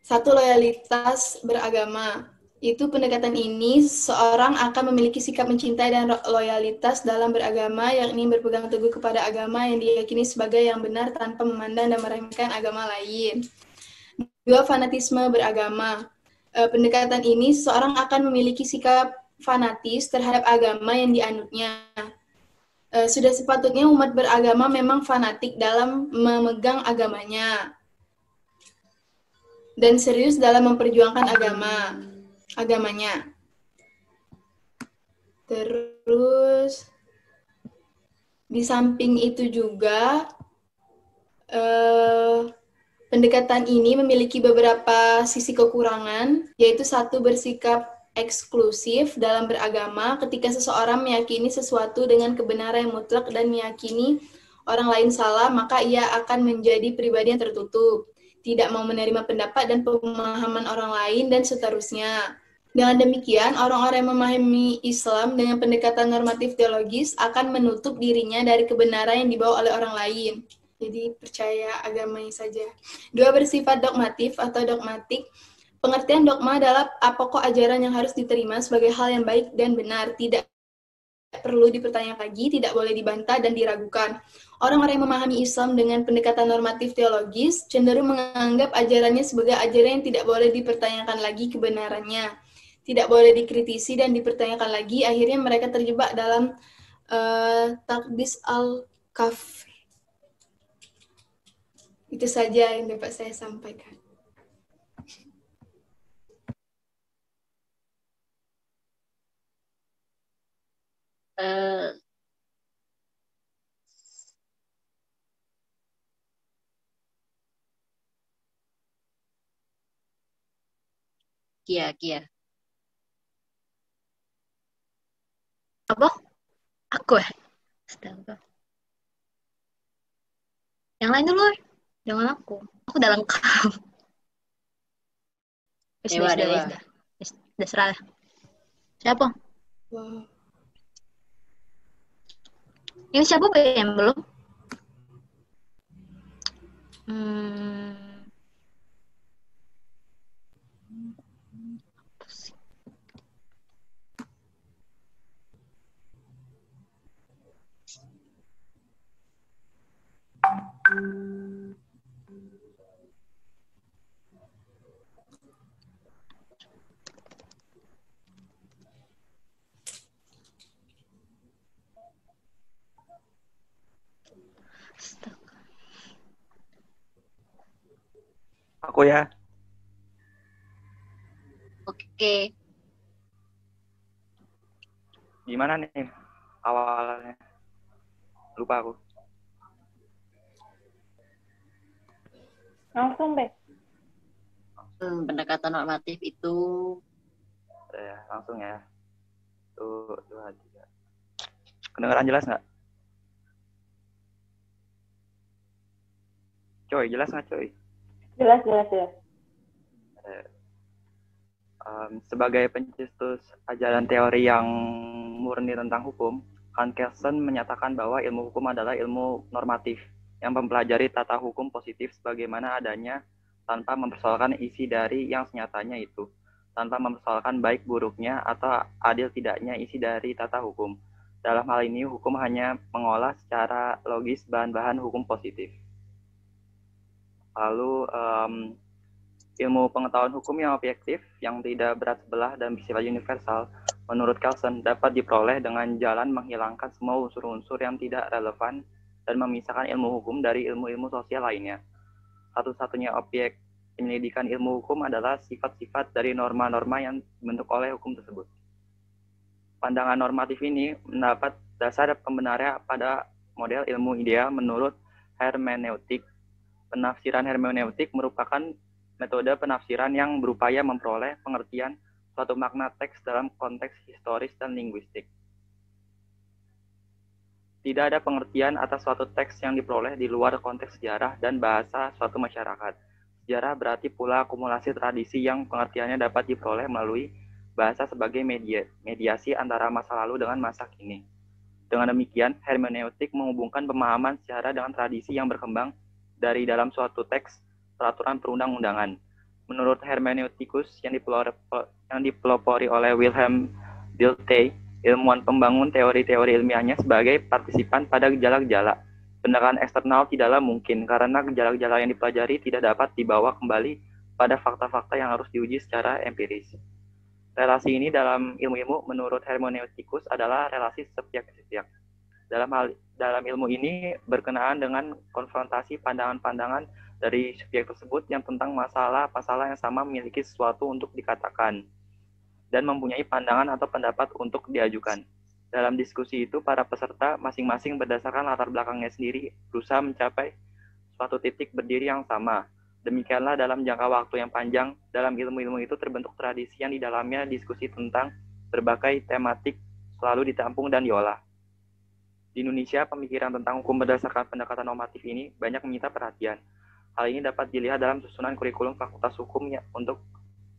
[SPEAKER 5] Satu, loyalitas beragama. Itu pendekatan ini, seorang akan memiliki sikap mencintai dan loyalitas dalam beragama, yakni berpegang teguh kepada agama yang diyakini sebagai yang benar tanpa memandang dan meremehkan agama lain. Dua, fanatisme beragama. Pendekatan ini, seorang akan memiliki sikap fanatis terhadap agama yang dianutnya. Sudah sepatutnya umat beragama memang fanatik dalam memegang agamanya dan serius dalam memperjuangkan agamanya. Terus di samping itu juga pendekatan ini memiliki beberapa sisi kekurangan, yaitu satu, bersikap eksklusif dalam beragama ketika seseorang meyakini sesuatu dengan kebenaran yang mutlak dan meyakini orang lain salah, maka ia akan menjadi pribadi yang tertutup, tidak mau menerima pendapat dan pemahaman orang lain, dan seterusnya. Dengan demikian, orang-orang yang memahami Islam dengan pendekatan normatif teologis akan menutup dirinya dari kebenaran yang dibawa oleh orang lain. Jadi percaya agamanya saja. Dua, bersifat dogmatif atau dogmatik. Pengertian dogma adalah pokok ajaran yang harus diterima sebagai hal yang baik dan benar, tidak perlu dipertanyakan lagi, tidak boleh dibantah dan diragukan. Orang-orang yang memahami Islam dengan pendekatan normatif teologis cenderung menganggap ajarannya sebagai ajaran yang tidak boleh dipertanyakan lagi kebenarannya, tidak boleh dikritisi dan dipertanyakan lagi. Akhirnya mereka terjebak dalam takdis al-kafir. Itu saja yang dapat saya sampaikan.
[SPEAKER 1] Kia.
[SPEAKER 4] Apa? Aku ya? Astaga. Yang lain dulu, jangan aku. Aku udah lengkap. Udah serah lah. Siapa?
[SPEAKER 5] Wow.
[SPEAKER 4] Ini siapa yang belum?
[SPEAKER 2] Aku ya.
[SPEAKER 1] Oke.
[SPEAKER 2] Gimana nih awalnya? Lupa aku.
[SPEAKER 3] Langsung, Be.
[SPEAKER 1] Pendekatan normatif itu
[SPEAKER 2] Ya, langsung ya. Tuh, 2, 3. Kedengeran jelas nggak? Coy, jelas nggak, Coy?
[SPEAKER 3] Jelas.
[SPEAKER 2] Sebagai pencetus ajaran teori yang murni tentang hukum, Hans Kelsen menyatakan bahwa ilmu hukum adalah ilmu normatif yang mempelajari tata hukum positif sebagaimana adanya tanpa mempersoalkan isi dari yang senyatanya itu, tanpa mempersoalkan baik buruknya atau adil tidaknya isi dari tata hukum. Dalam hal ini, hukum hanya mengolah secara logis bahan-bahan hukum positif. Lalu, ilmu pengetahuan hukum yang objektif, yang tidak berat sebelah dan bersifat universal, menurut Kelsen dapat diperoleh dengan jalan menghilangkan semua unsur-unsur yang tidak relevan dan memisahkan ilmu hukum dari ilmu-ilmu sosial lainnya. Satu-satunya objek penyelidikan ilmu hukum adalah sifat-sifat dari norma-norma yang dibentuk oleh hukum tersebut. Pandangan normatif ini mendapat dasar pembenarnya pada model ilmu ideal menurut hermeneutik. Penafsiran hermeneutik merupakan metode penafsiran yang berupaya memperoleh pengertian suatu makna teks dalam konteks historis dan linguistik. Tidak ada pengertian atas suatu teks yang diperoleh di luar konteks sejarah dan bahasa suatu masyarakat. Sejarah berarti pula akumulasi tradisi yang pengertiannya dapat diperoleh melalui bahasa sebagai mediasi antara masa lalu dengan masa kini. Dengan demikian, hermeneutik menghubungkan pemahaman sejarah dengan tradisi yang berkembang dari dalam suatu teks peraturan perundang-undangan. Menurut hermeneutikus yang dipelopori oleh Wilhelm Dilthey, ilmuwan pembangun teori-teori ilmiahnya sebagai partisipan pada gejala-gejala. Pendekatan eksternal tidaklah mungkin karena gejala-gejala yang dipelajari tidak dapat dibawa kembali pada fakta-fakta yang harus diuji secara empiris. Relasi ini dalam ilmu-ilmu menurut hermeneutikus adalah relasi sepihak-sepihak. Dalam ilmu ini berkenaan dengan konfrontasi pandangan-pandangan dari subjek tersebut yang tentang masalah yang sama memiliki sesuatu untuk dikatakan dan mempunyai pandangan atau pendapat untuk diajukan. Dalam diskusi itu, para peserta masing-masing berdasarkan latar belakangnya sendiri berusaha mencapai suatu titik berdiri yang sama. Demikianlah dalam jangka waktu yang panjang, dalam ilmu-ilmu itu terbentuk tradisi yang di dalamnya diskusi tentang berbagai tematik selalu ditampung dan diolah. Di Indonesia, pemikiran tentang hukum berdasarkan pendekatan normatif ini banyak menyita perhatian. Hal ini dapat dilihat dalam susunan kurikulum Fakultas Hukum untuk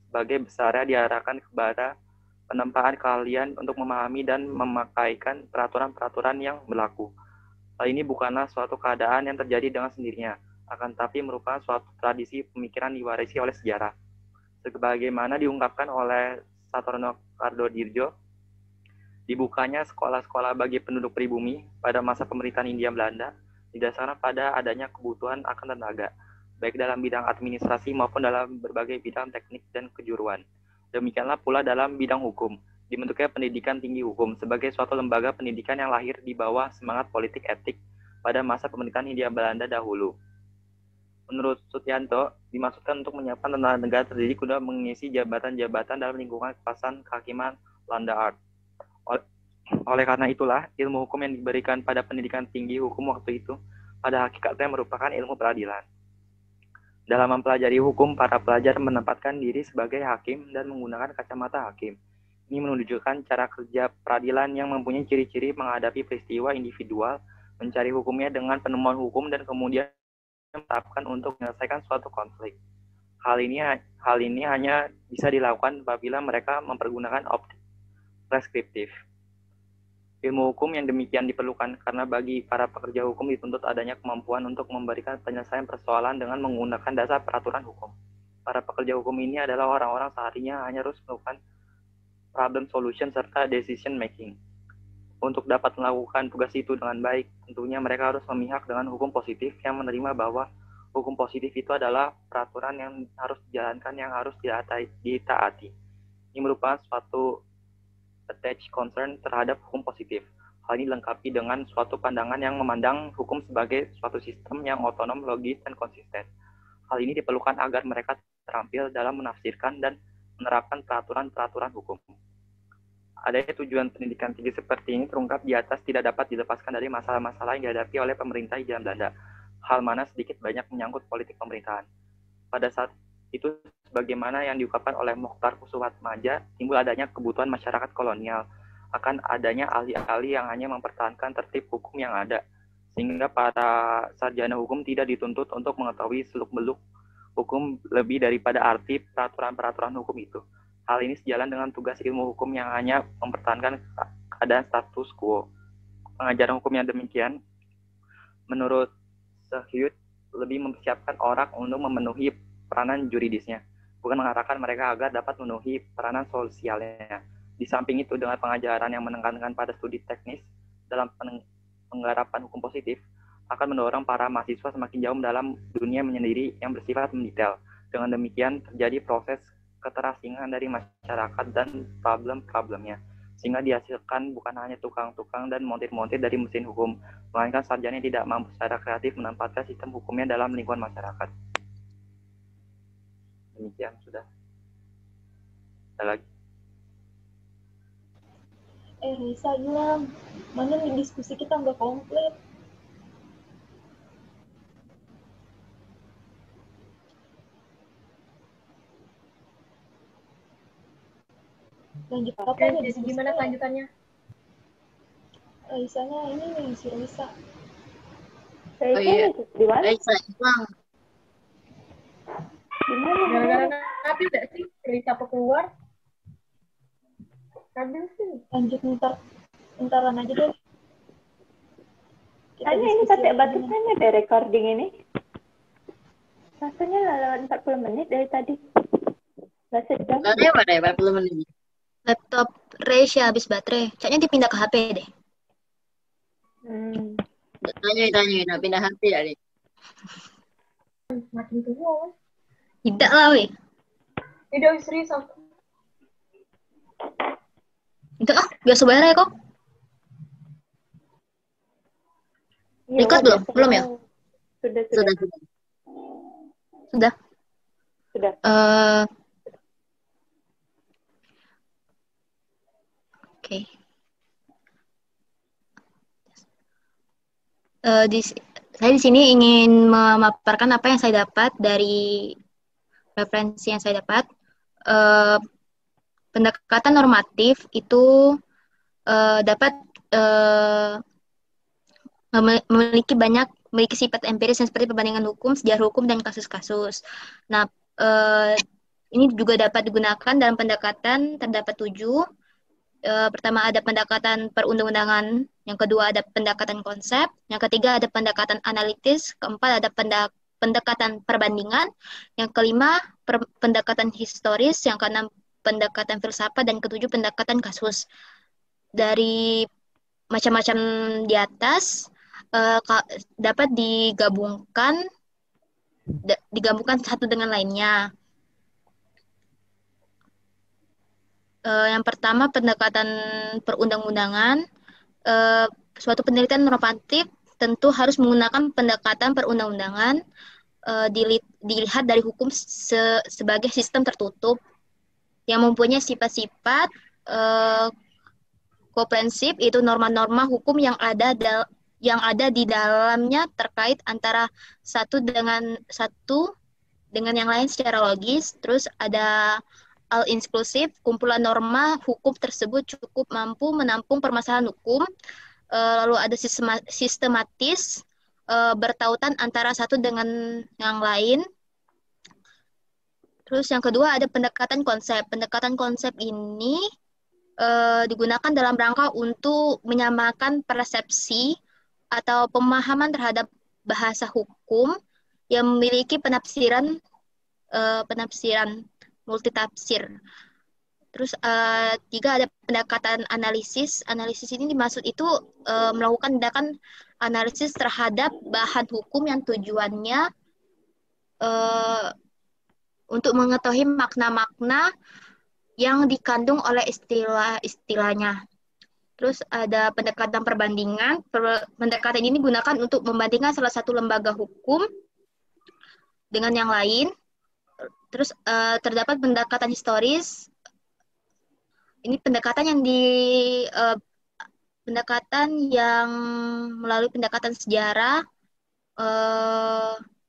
[SPEAKER 2] sebagai besarnya diarahkan kepada penempaan keahlian untuk memahami dan memakaikan peraturan-peraturan yang berlaku. Hal ini bukanlah suatu keadaan yang terjadi dengan sendirinya, akan tetapi merupakan suatu tradisi pemikiran diwarisi oleh sejarah. Sebagaimana diungkapkan oleh Satorno Kardodirjo, dibukanya sekolah-sekolah bagi penduduk pribumi pada masa pemerintahan Hindia Belanda didasarkan pada adanya kebutuhan akan tenaga, baik dalam bidang administrasi maupun dalam berbagai bidang teknik dan kejuruan. Demikianlah pula dalam bidang hukum, dibentuknya pendidikan tinggi hukum sebagai suatu lembaga pendidikan yang lahir di bawah semangat politik etik pada masa pemerintahan Hindia Belanda dahulu. Menurut Sutianto, dimaksudkan untuk menyiapkan tenaga negara terdidik guna mengisi jabatan-jabatan dalam lingkungan kekuasaan kehakiman Landaart. Oleh karena itulah, ilmu hukum yang diberikan pada pendidikan tinggi hukum waktu itu pada hakikatnya merupakan ilmu peradilan. Dalam mempelajari hukum, para pelajar menempatkan diri sebagai hakim dan menggunakan kacamata hakim. Ini menunjukkan cara kerja peradilan yang mempunyai ciri-ciri menghadapi peristiwa individual, mencari hukumnya dengan penemuan hukum, dan kemudian menetapkan untuk menyelesaikan suatu konflik. Hal ini hanya bisa dilakukan apabila mereka mempergunakan optik preskriptif. Ilmu hukum yang demikian diperlukan karena bagi para pekerja hukum dituntut adanya kemampuan untuk memberikan penyelesaian persoalan dengan menggunakan dasar peraturan hukum. Para pekerja hukum ini adalah orang-orang seharinya hanya harus melakukan problem solution serta decision making. Untuk dapat melakukan tugas itu dengan baik, tentunya mereka harus memihak dengan hukum positif yang menerima bahwa hukum positif itu adalah peraturan yang harus dijalankan, yang harus ditaati. Ini merupakan suatu attached concern terhadap hukum positif. Hal ini dilengkapi dengan suatu pandangan yang memandang hukum sebagai suatu sistem yang otonom, logis, dan konsisten. Hal ini diperlukan agar mereka terampil dalam menafsirkan dan menerapkan peraturan-peraturan hukum. Adanya tujuan pendidikan tinggi seperti ini terungkap di atas tidak dapat dilepaskan dari masalah-masalah yang dihadapi oleh pemerintah Hindia Belanda, hal mana sedikit banyak menyangkut politik pemerintahan. Pada saat itu, sebagaimana yang diungkapkan oleh Mokhtar Kussudiatmadja, timbul adanya kebutuhan masyarakat kolonial akan adanya ahli-ahli yang hanya mempertahankan tertib hukum yang ada, sehingga para sarjana hukum tidak dituntut untuk mengetahui seluk-beluk hukum lebih daripada arti peraturan-peraturan hukum itu. Hal ini sejalan dengan tugas ilmu hukum yang hanya mempertahankan keadaan status quo. Pengajaran hukum yang demikian, menurut Sehyut, lebih mempersiapkan orang untuk memenuhi peranan juridisnya, bukan mengarahkan mereka agar dapat memenuhi peranan sosialnya. Di samping itu, dengan pengajaran yang menekankan pada studi teknis dalam penggarapan hukum positif, akan mendorong para mahasiswa semakin jauh dalam dunia menyendiri yang bersifat mendetail. Dengan demikian, terjadi proses keterasingan dari masyarakat dan problem-problemnya, sehingga dihasilkan bukan hanya tukang-tukang dan montir-montir dari mesin hukum, melainkan sarjana yang tidak mampu secara kreatif menempatkan sistem hukumnya dalam lingkungan masyarakat. Demikian sudah. Ada lagi?
[SPEAKER 6] Risa bilang, mana nih diskusi kita nggak komplit. Lanjut apa nih? Jadi gimana kelanjutannya? Risanya ini nih, si Risa.
[SPEAKER 1] Oh iya,
[SPEAKER 3] Di mana?
[SPEAKER 1] Risa hilang.
[SPEAKER 6] Gara-gara Nabi udah sih, Risa apa keluar? Nabi sih. Lanjut ntaran aja deh.
[SPEAKER 3] Hanya ini pakai batasnya deh recording ini. Rasanya lewat 40 menit dari tadi. Gak sejam.
[SPEAKER 1] Katanya mana ya 40 menit?
[SPEAKER 4] Laptop Resya habis baterai. Kayaknya dipindah ke HP deh.
[SPEAKER 1] Tanya, pindah HP ya nih.
[SPEAKER 6] Makin tua.
[SPEAKER 4] Tidak lah, weh.
[SPEAKER 6] Tidak serius aku.
[SPEAKER 4] Itu biasa bayar ya kok.
[SPEAKER 3] Iya,
[SPEAKER 4] Record belum?
[SPEAKER 3] biasa.
[SPEAKER 4] Belum ya?
[SPEAKER 3] Sudah.
[SPEAKER 4] Sudah.
[SPEAKER 3] Sudah.
[SPEAKER 4] Oke. Saya di sini ingin memaparkan apa yang saya dapat dari referensi yang saya dapat. Pendekatan normatif itu dapat memiliki sifat empiris yang seperti perbandingan hukum, sejarah hukum, dan kasus-kasus. Nah, ini juga dapat digunakan dalam pendekatan terdapat 7. Pertama ada pendekatan perundang-undangan, yang kedua ada pendekatan konsep, yang ketiga ada pendekatan analitis, keempat ada pendekatan perbandingan, yang kelima pendekatan historis, yang keenam pendekatan filsafat, dan ketujuh pendekatan kasus. Dari macam-macam di atas dapat digabungkan satu dengan lainnya. Yang pertama pendekatan perundang-undangan. Suatu penelitian normatif tentu harus menggunakan pendekatan perundang-undangan, dilihat dari hukum sebagai sistem tertutup yang mempunyai sifat-sifat komprehensif, itu norma-norma hukum yang ada di dalamnya terkait antara satu dengan yang lain secara logis. Terus ada all-inclusive, kumpulan norma hukum tersebut cukup mampu menampung permasalahan hukum. Lalu ada sistematis, bertautan antara satu dengan yang lain. Terus yang kedua ada pendekatan konsep. Pendekatan konsep ini digunakan dalam rangka untuk menyamakan persepsi atau pemahaman terhadap bahasa hukum yang memiliki penafsiran multitafsir. Terus tiga ada pendekatan analisis. Analisis ini dimaksud itu melakukan tindakan analisis terhadap bahan hukum yang tujuannya untuk mengetahui makna-makna yang dikandung oleh istilah-istilahnya. Terus ada pendekatan perbandingan. Pendekatan ini digunakan untuk membandingkan salah satu lembaga hukum dengan yang lain. Terus terdapat pendekatan historis. Ini pendekatan yang melalui pendekatan sejarah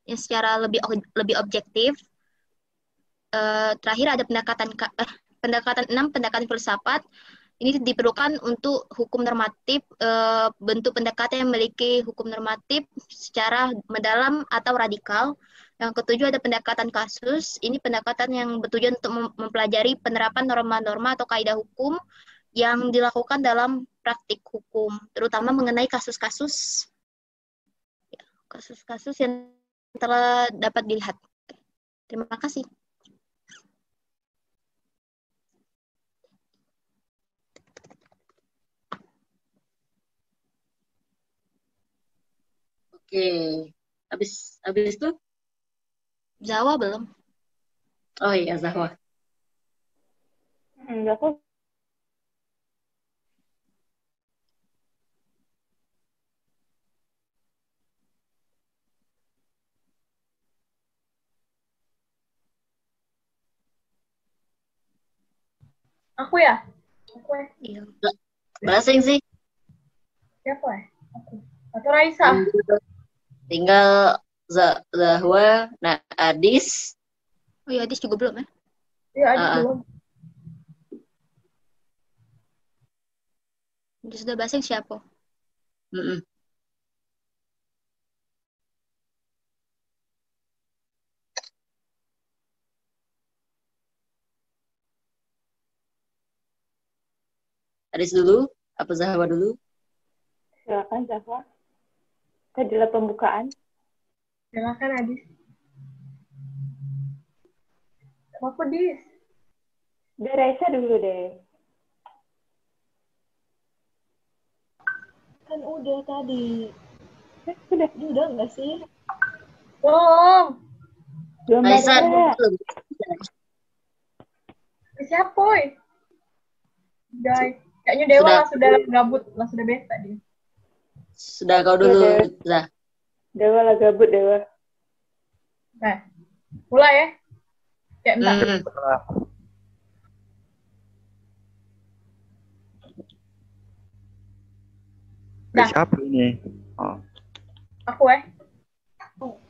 [SPEAKER 4] yang secara lebih objektif. Terakhir ada pendekatan 6, pendekatan filsafat. Ini diperlukan untuk hukum normatif, bentuk pendekatan yang memiliki hukum normatif secara mendalam atau radikal. Yang ketujuh ada pendekatan kasus. Ini pendekatan yang bertujuan untuk mempelajari penerapan norma-norma atau kaidah hukum yang dilakukan dalam praktik hukum, terutama mengenai kasus-kasus yang telah dapat dilihat. Terima kasih.
[SPEAKER 1] Oke, habis itu?
[SPEAKER 4] Zawa belum?
[SPEAKER 1] Oh iya, Zahwa.
[SPEAKER 3] Enggak kok.
[SPEAKER 6] Aku ya?
[SPEAKER 4] Iya.
[SPEAKER 1] Bahasing sih.
[SPEAKER 6] Siapa ya? Aku. Atau Raisa?
[SPEAKER 1] Tinggal Zahwa, nah Adis.
[SPEAKER 4] Oh iya, Adis juga belum ya?
[SPEAKER 6] Iya, Adis belum.
[SPEAKER 4] Adis sudah bahasa siapa?
[SPEAKER 1] Adis dulu, apa Zahwa dulu?
[SPEAKER 3] Silakan Zahwa. Adalah pembukaan.
[SPEAKER 6] Silakan Adis. Apa dis?
[SPEAKER 3] Udah Raisa dulu deh.
[SPEAKER 6] Kan udah tadi.
[SPEAKER 3] Udah
[SPEAKER 6] Enggak sih? Belum.
[SPEAKER 3] belum
[SPEAKER 1] Raisa,
[SPEAKER 3] baca.
[SPEAKER 6] Siapa, Boy? Guys, kayaknya Dewa lah sudah gabut, lah sudah beta dia.
[SPEAKER 1] Sudah kau dulu, Zah.
[SPEAKER 3] Dewa lah gabut Dewa.
[SPEAKER 6] Nah, mulai ya. Kayak entar. Dah.
[SPEAKER 2] Siapa ini? Oh.
[SPEAKER 6] Aku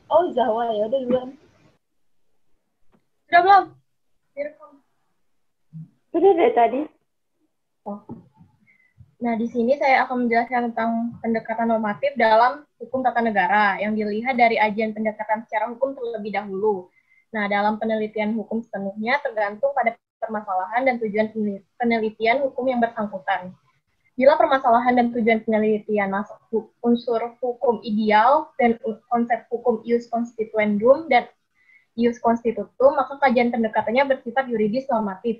[SPEAKER 3] Oh Zahwa ya udah duluan.
[SPEAKER 6] Sudah belum?
[SPEAKER 3] Udah dari tadi.
[SPEAKER 6] Oh. Nah, di sini saya akan menjelaskan tentang pendekatan normatif dalam hukum tata negara yang dilihat dari ajian pendekatan secara hukum terlebih dahulu. Nah, dalam penelitian hukum sepenuhnya tergantung pada permasalahan dan tujuan penelitian hukum yang bersangkutan. Bila permasalahan dan tujuan penelitian masuk unsur hukum ideal dan konsep hukum ius constituendum dan ius constitutum, maka kajian pendekatannya bersifat yuridis normatif,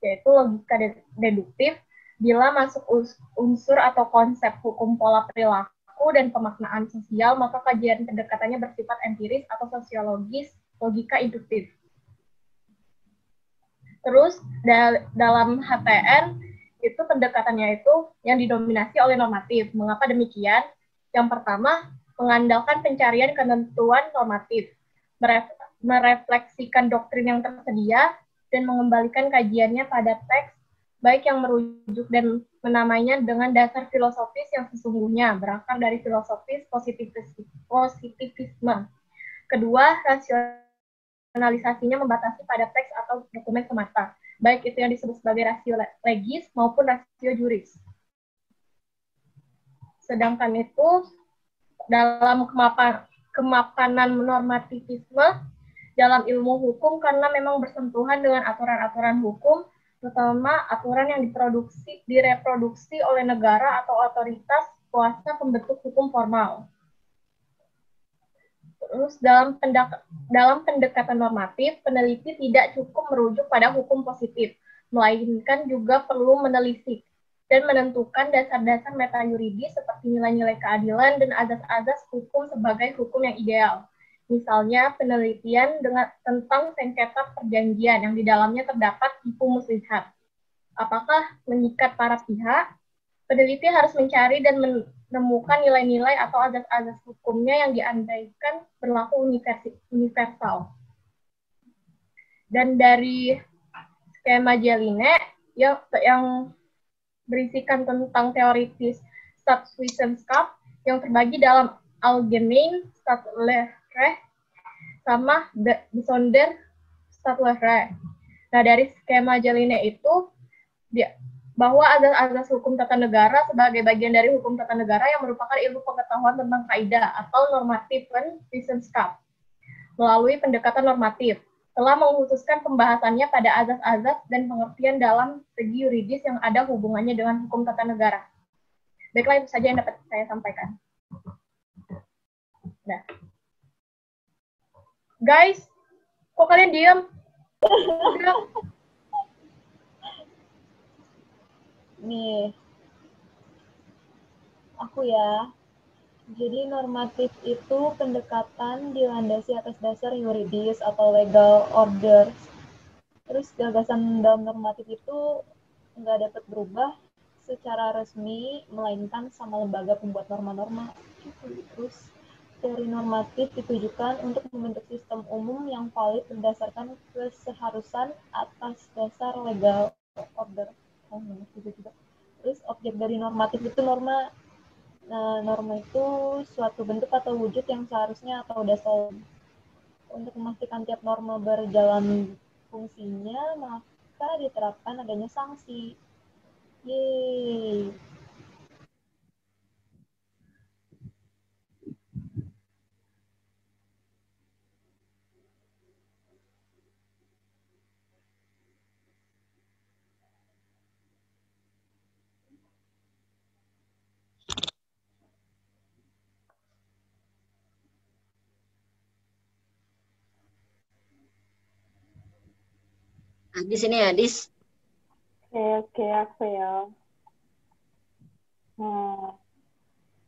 [SPEAKER 6] yaitu logika deduktif. Bila masuk unsur atau konsep hukum pola perilaku dan pemaknaan sosial, maka kajian pendekatannya bersifat empiris atau sosiologis, logika induktif. Terus dalam HTN itu pendekatannya itu yang didominasi oleh normatif. Mengapa demikian? Yang pertama, mengandalkan pencarian ketentuan normatif, merefleksikan doktrin yang tersedia, dan mengembalikan kajiannya pada teks, baik yang merujuk dan menamainya dengan dasar filosofis yang sesungguhnya, berakar dari filosofis positivisme. Kedua, rasionalisasinya membatasi pada teks atau dokumen semata, baik itu yang disebut sebagai rasio legis maupun rasio juris. Sedangkan itu dalam kemapanan normativisme dalam ilmu hukum karena memang bersentuhan dengan aturan-aturan hukum, terutama aturan yang direproduksi oleh negara atau otoritas kuasa pembentuk hukum formal. Terus dalam pendekatan normatif, peneliti tidak cukup merujuk pada hukum positif, melainkan juga perlu menelisik dan menentukan dasar-dasar meta-yuridis seperti nilai-nilai keadilan dan azas-azas hukum sebagai hukum yang ideal. Misalnya penelitian tentang sengketa perjanjian yang di dalamnya terdapat tipu muslihat. Apakah mengikat para pihak? Peneliti harus mencari dan menemukan nilai-nilai atau azas-azas hukumnya yang diandaikan berlaku universal. Dan dari skema Jelinek yang berisikan tentang teoritis Staatswissenschaft yang terbagi dalam Allgemein Staatsrecht sama Besonder Staatsrecht. Nah, dari skema Jelinek itu bahwa azas-azas hukum tata negara sebagai bagian dari hukum tata negara yang merupakan ilmu pengetahuan tentang kaidah atau normatif Wissenschaft melalui pendekatan normatif telah mengkhususkan pembahasannya pada azas-azas dan pengertian dalam segi yuridis yang ada hubungannya dengan hukum tata negara. Baiklah, itu saja yang dapat saya sampaikan. Nah, guys, kok kalian diam?
[SPEAKER 3] Nih, aku ya. Jadi normatif itu pendekatan dilandasi atas dasar yuridis atau legal order. Terus gagasan dalam normatif itu nggak dapat berubah secara resmi, melainkan sama lembaga pembuat norma-norma. Terus teori normatif ditujukan untuk membentuk sistem umum yang valid berdasarkan keseharusan atas dasar legal order. Terus objek dari normatif itu norma. Nah, norma itu suatu bentuk atau wujud yang seharusnya atau dasar. Untuk memastikan tiap norma berjalan fungsinya, maka diterapkan adanya sanksi. Yeay.
[SPEAKER 1] Di sini Adis.
[SPEAKER 3] Oke, aku ya.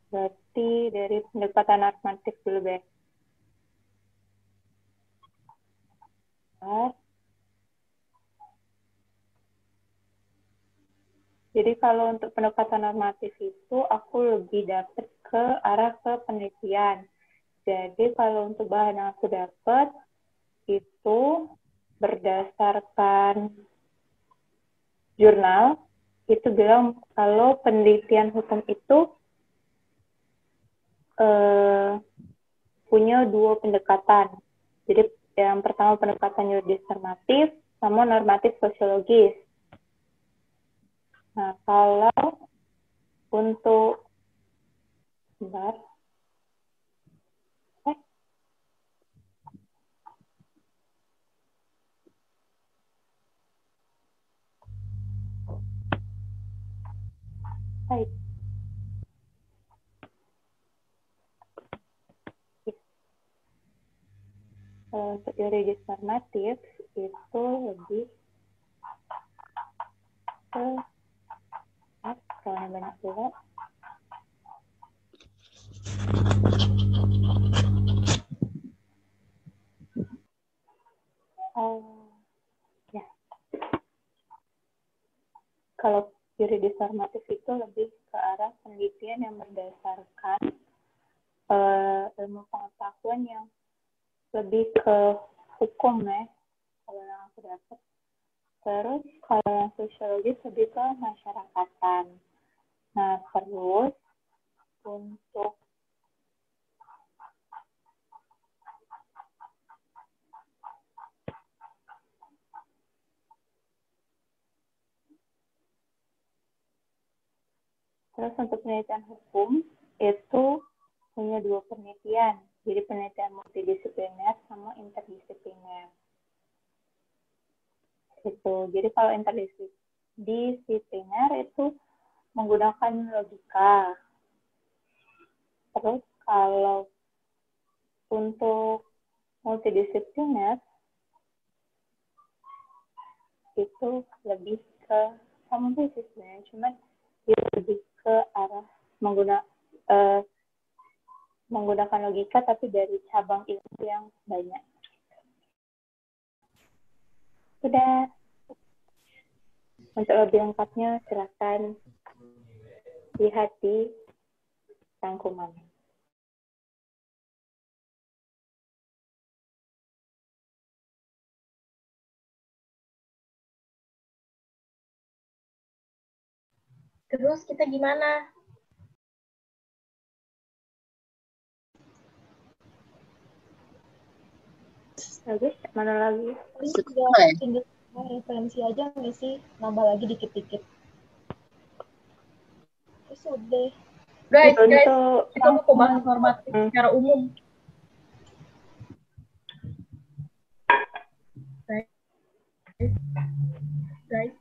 [SPEAKER 3] Berarti dari pendekatan normatif dulu, Beb. Jadi kalau untuk pendekatan normatif itu aku lebih dapat ke arah ke penelitian. Jadi kalau untuk bahan yang aku dapat itu berdasarkan jurnal, itu bilang kalau penelitian hukum itu punya dua pendekatan. Jadi yang pertama pendekatan yuridis normatif sama normatif sosiologis. Nah, kalau untuk sebentar. Hai. Untuk yuridis normatif itu lebih ke kalau banyak juga. Ya. Kalau yuridis normatif itu lebih ke arah penelitian yang berdasarkan ilmu pengetahuan yang lebih ke hukum ya, kalau yang aku dapat. Terus kalau yang sosiologis lebih ke masyarakatan. Nah, terus untuk penelitian hukum itu punya dua penelitian. Jadi penelitian multidisipliner sama interdisipliner. Itu. Jadi kalau interdisipliner itu menggunakan logika. Terus kalau untuk multidisipliner itu lebih ke sama sih sebenarnya, cuman dia lebih ke arah menggunakan logika tapi dari cabang ilmu yang banyak. Sudah. Untuk lebih lengkapnya silakan lihat di rangkuman.
[SPEAKER 6] Terus kita gimana?
[SPEAKER 3] Lagi? Mana lagi?
[SPEAKER 6] Tinggal referensi aja nggak sih? Nambah lagi dikit-dikit. Terus udah. Guys, kita mau bahas normatif secara umum. Guys,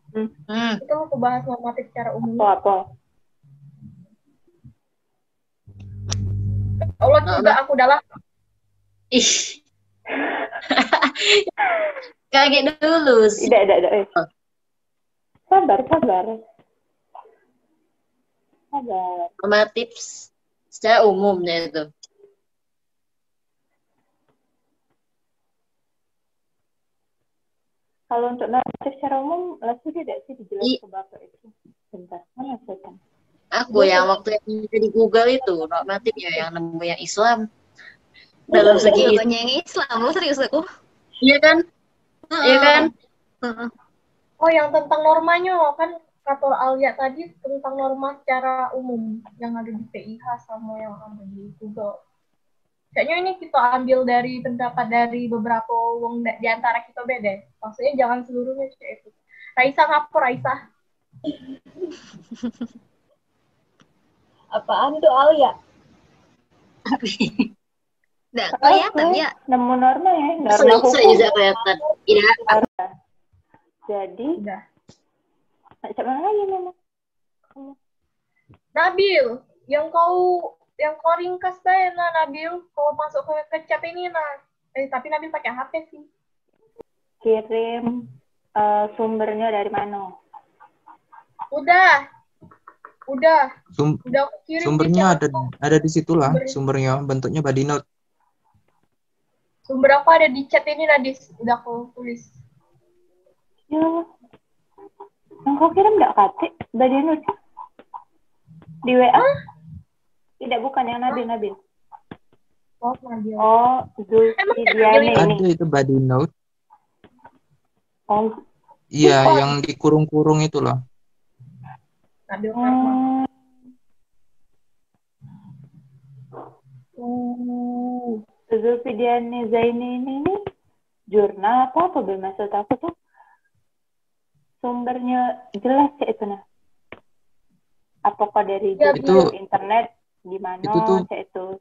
[SPEAKER 6] kita mau bahas normatif secara umum.
[SPEAKER 3] Apa?
[SPEAKER 6] Allah juga aku dalam.
[SPEAKER 1] Ih. Kaget dulu sih.
[SPEAKER 3] Tidak. Sabar.
[SPEAKER 1] Normatif secara umumnya itu.
[SPEAKER 3] Kalau untuk normatif secara umum, langsung tidak sih dijelaskan ke Bapak itu? Bentar, mana saya?
[SPEAKER 1] Aku yang waktu yang di Google itu, normatifnya yang nemu yang Islam. Dalam segi
[SPEAKER 4] itu. Yang Islam, serius aku.
[SPEAKER 1] Iya kan? Iya kan?
[SPEAKER 6] Oh, yang tentang normanya kan kata Alia tadi tentang norma secara umum yang ada di PIH sama yang ada di Google. Kayaknya ini kita ambil dari pendapat dari beberapa wong di antara kita beda. Maksudnya jangan seluruhnya itu. Raisa ngapur Raisa. Apaan tuh Alia?
[SPEAKER 4] Nggak kelihatan ya.
[SPEAKER 3] Nemu norma ya. Norma hukum.
[SPEAKER 1] Bisa kelihatan. Iya.
[SPEAKER 3] Jadi. Udah. Coba lagi Mama.
[SPEAKER 6] Nabil, yang kau ringkas deh Nabil, kau masuk ke chat ini tapi Nabil pakai HP sih.
[SPEAKER 3] Kirim sumbernya dari mana?
[SPEAKER 6] Udah aku kirim di
[SPEAKER 7] Sumbernya
[SPEAKER 6] chat.
[SPEAKER 7] ada di situlah sumbernya, bentuknya body note.
[SPEAKER 6] Sumber aku ada di chat ini Nadis, udah aku tulis.
[SPEAKER 3] Ya, yang kau kirim nggak Kate? Body note di WA? Tidak, bukan yang Nabil.
[SPEAKER 6] Oh, Nabil.
[SPEAKER 3] Oh, Zulfidiani ini.
[SPEAKER 7] Ada itu body note.
[SPEAKER 3] Oh,
[SPEAKER 7] Iya, yang dikurung-kurung itulah.
[SPEAKER 6] Nabil Karma.
[SPEAKER 3] Zulfidiani Zaini ini jurnal apa bermaksud aku tuh sumbernya jelas ya itu nah. Apakah dari
[SPEAKER 7] itu
[SPEAKER 3] internet di mana
[SPEAKER 7] itu tuh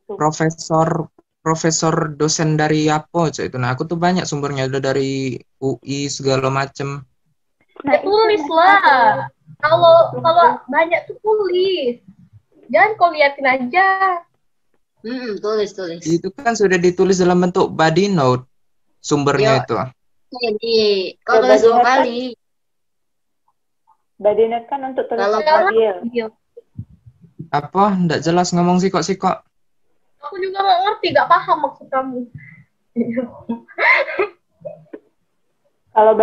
[SPEAKER 7] profesor dosen dari apa cak itu. Nah, aku tuh banyak sumbernya, udah dari UI segala macem.
[SPEAKER 6] Nah, tulis lah. Kalau banyak tuh tulis. Jangan kau liatin aja.
[SPEAKER 1] Tulis.
[SPEAKER 7] Itu kan sudah ditulis dalam bentuk body note sumbernya itu.
[SPEAKER 1] Jadi, kau tulis 2 kali.
[SPEAKER 3] Body note kan untuk tulisan
[SPEAKER 6] Nabil.
[SPEAKER 7] Apa? Nggak jelas ngomong sih kok.
[SPEAKER 6] Aku juga nggak ngerti, nggak paham maksud kamu.
[SPEAKER 3] Kalau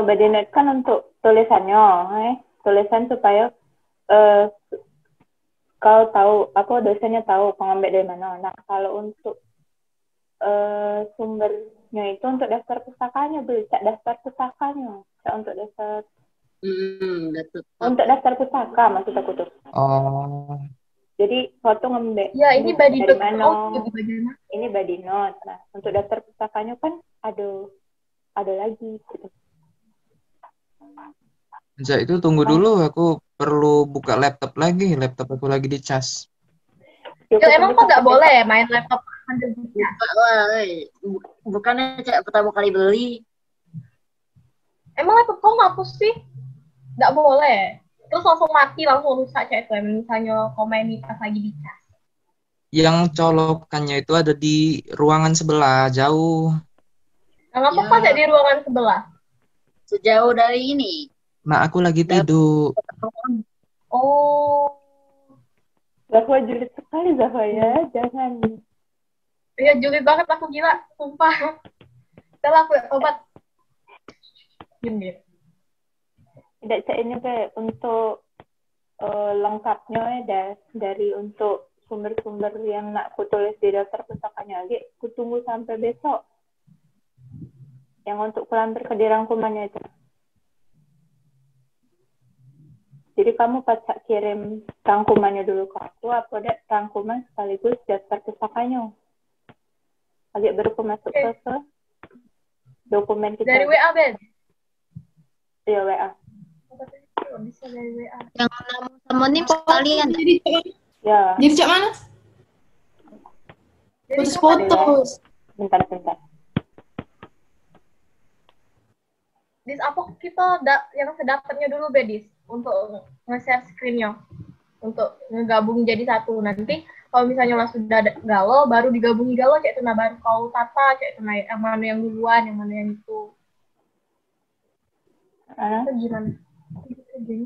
[SPEAKER 3] body note kan untuk tulisannya, tulisan supaya kau tahu, aku dosennya tahu pengambil dari mana. Nah, kalau untuk sumbernya itu untuk daftar pustakanya, beli daftar pustakanya, untuk daftar. Untuk daftar pustaka maksud aku tuh.
[SPEAKER 7] Oh.
[SPEAKER 3] Jadi foto ngambil.
[SPEAKER 6] Ya, ini body
[SPEAKER 3] dari
[SPEAKER 6] note.
[SPEAKER 3] mana? Ini body note. Nah, untuk daftar pustakanya kan ada lagi gitu.
[SPEAKER 7] Sejak itu tunggu dulu, aku perlu buka laptop lagi. Laptop aku lagi dicas.
[SPEAKER 6] Ya, emang kok nggak boleh main laptop sambil dicas?
[SPEAKER 1] Bukannya pertama kali beli.
[SPEAKER 6] Emang laptop kau ngapus sih? Nggak boleh. Terus langsung mati, langsung rusak chat itu. Misalnya komen pas lagi dicas.
[SPEAKER 7] Yang colokannya itu ada di ruangan sebelah, jauh.
[SPEAKER 6] Nah, ngapa kok ada di ruangan sebelah?
[SPEAKER 1] Sejauh dari ini.
[SPEAKER 7] Nah, aku lagi tidur.
[SPEAKER 6] Oh.
[SPEAKER 3] Zahwa julid sekali Zahwa ya, jangan.
[SPEAKER 6] Iya, julid banget aku, gila, sumpah. Udah lah, aku obat. Diam.
[SPEAKER 3] Tidak cak ini untuk lengkapnya dari untuk sumber-sumber yang nak aku tulis di daftar pustakanya lagi, aku tunggu sampai besok. Yang untuk kulampir ke dirangkumannya itu. Jadi kamu pacak kirim rangkumannya dulu ke aku, apa ada rangkuman sekaligus daftar pustakanya. Agak baru masuk ke dokumen kita.
[SPEAKER 6] Dari WA, Ben?
[SPEAKER 3] Iya, WA.
[SPEAKER 6] Bisa dari WA.
[SPEAKER 4] Yang nama sama nim sekalian.
[SPEAKER 3] Ya.
[SPEAKER 5] Jadi cak mana? Fotos.
[SPEAKER 3] Bentar.
[SPEAKER 6] Dis, apa kita yang sedapatnya dulu, Bedis, untuk nge-share screen-nya, untuk ngegabung jadi satu. Nanti kalau misalnya sudah galau, baru digabungi galau, kayak itu, nah baru kau tata, kayak itu, nah yang mana yang duluan, yang mana yang itu. Itu gimana? Gini.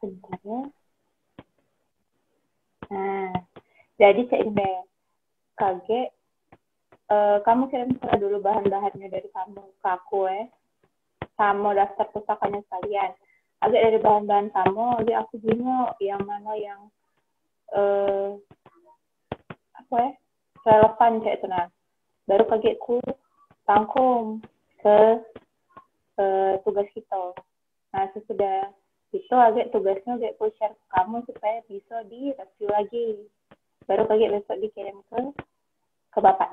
[SPEAKER 3] Bentar ya. Nah, jadi Cak Inde, kaget. Kamu kirim dulu bahan-bahannya dari kamu ke aku sama daftar pustakanya sekalian. Agak dari bahan-bahan kamu, agak aku bingung yang mana yang relevan kayak itu nah. Baru kagetku rangkum ke tugas kita. Nah, sesudah itu agak tugasnya agak aku share ke kamu supaya bisa direview lagi. Baru kaget besok dikirim ke bapaknya.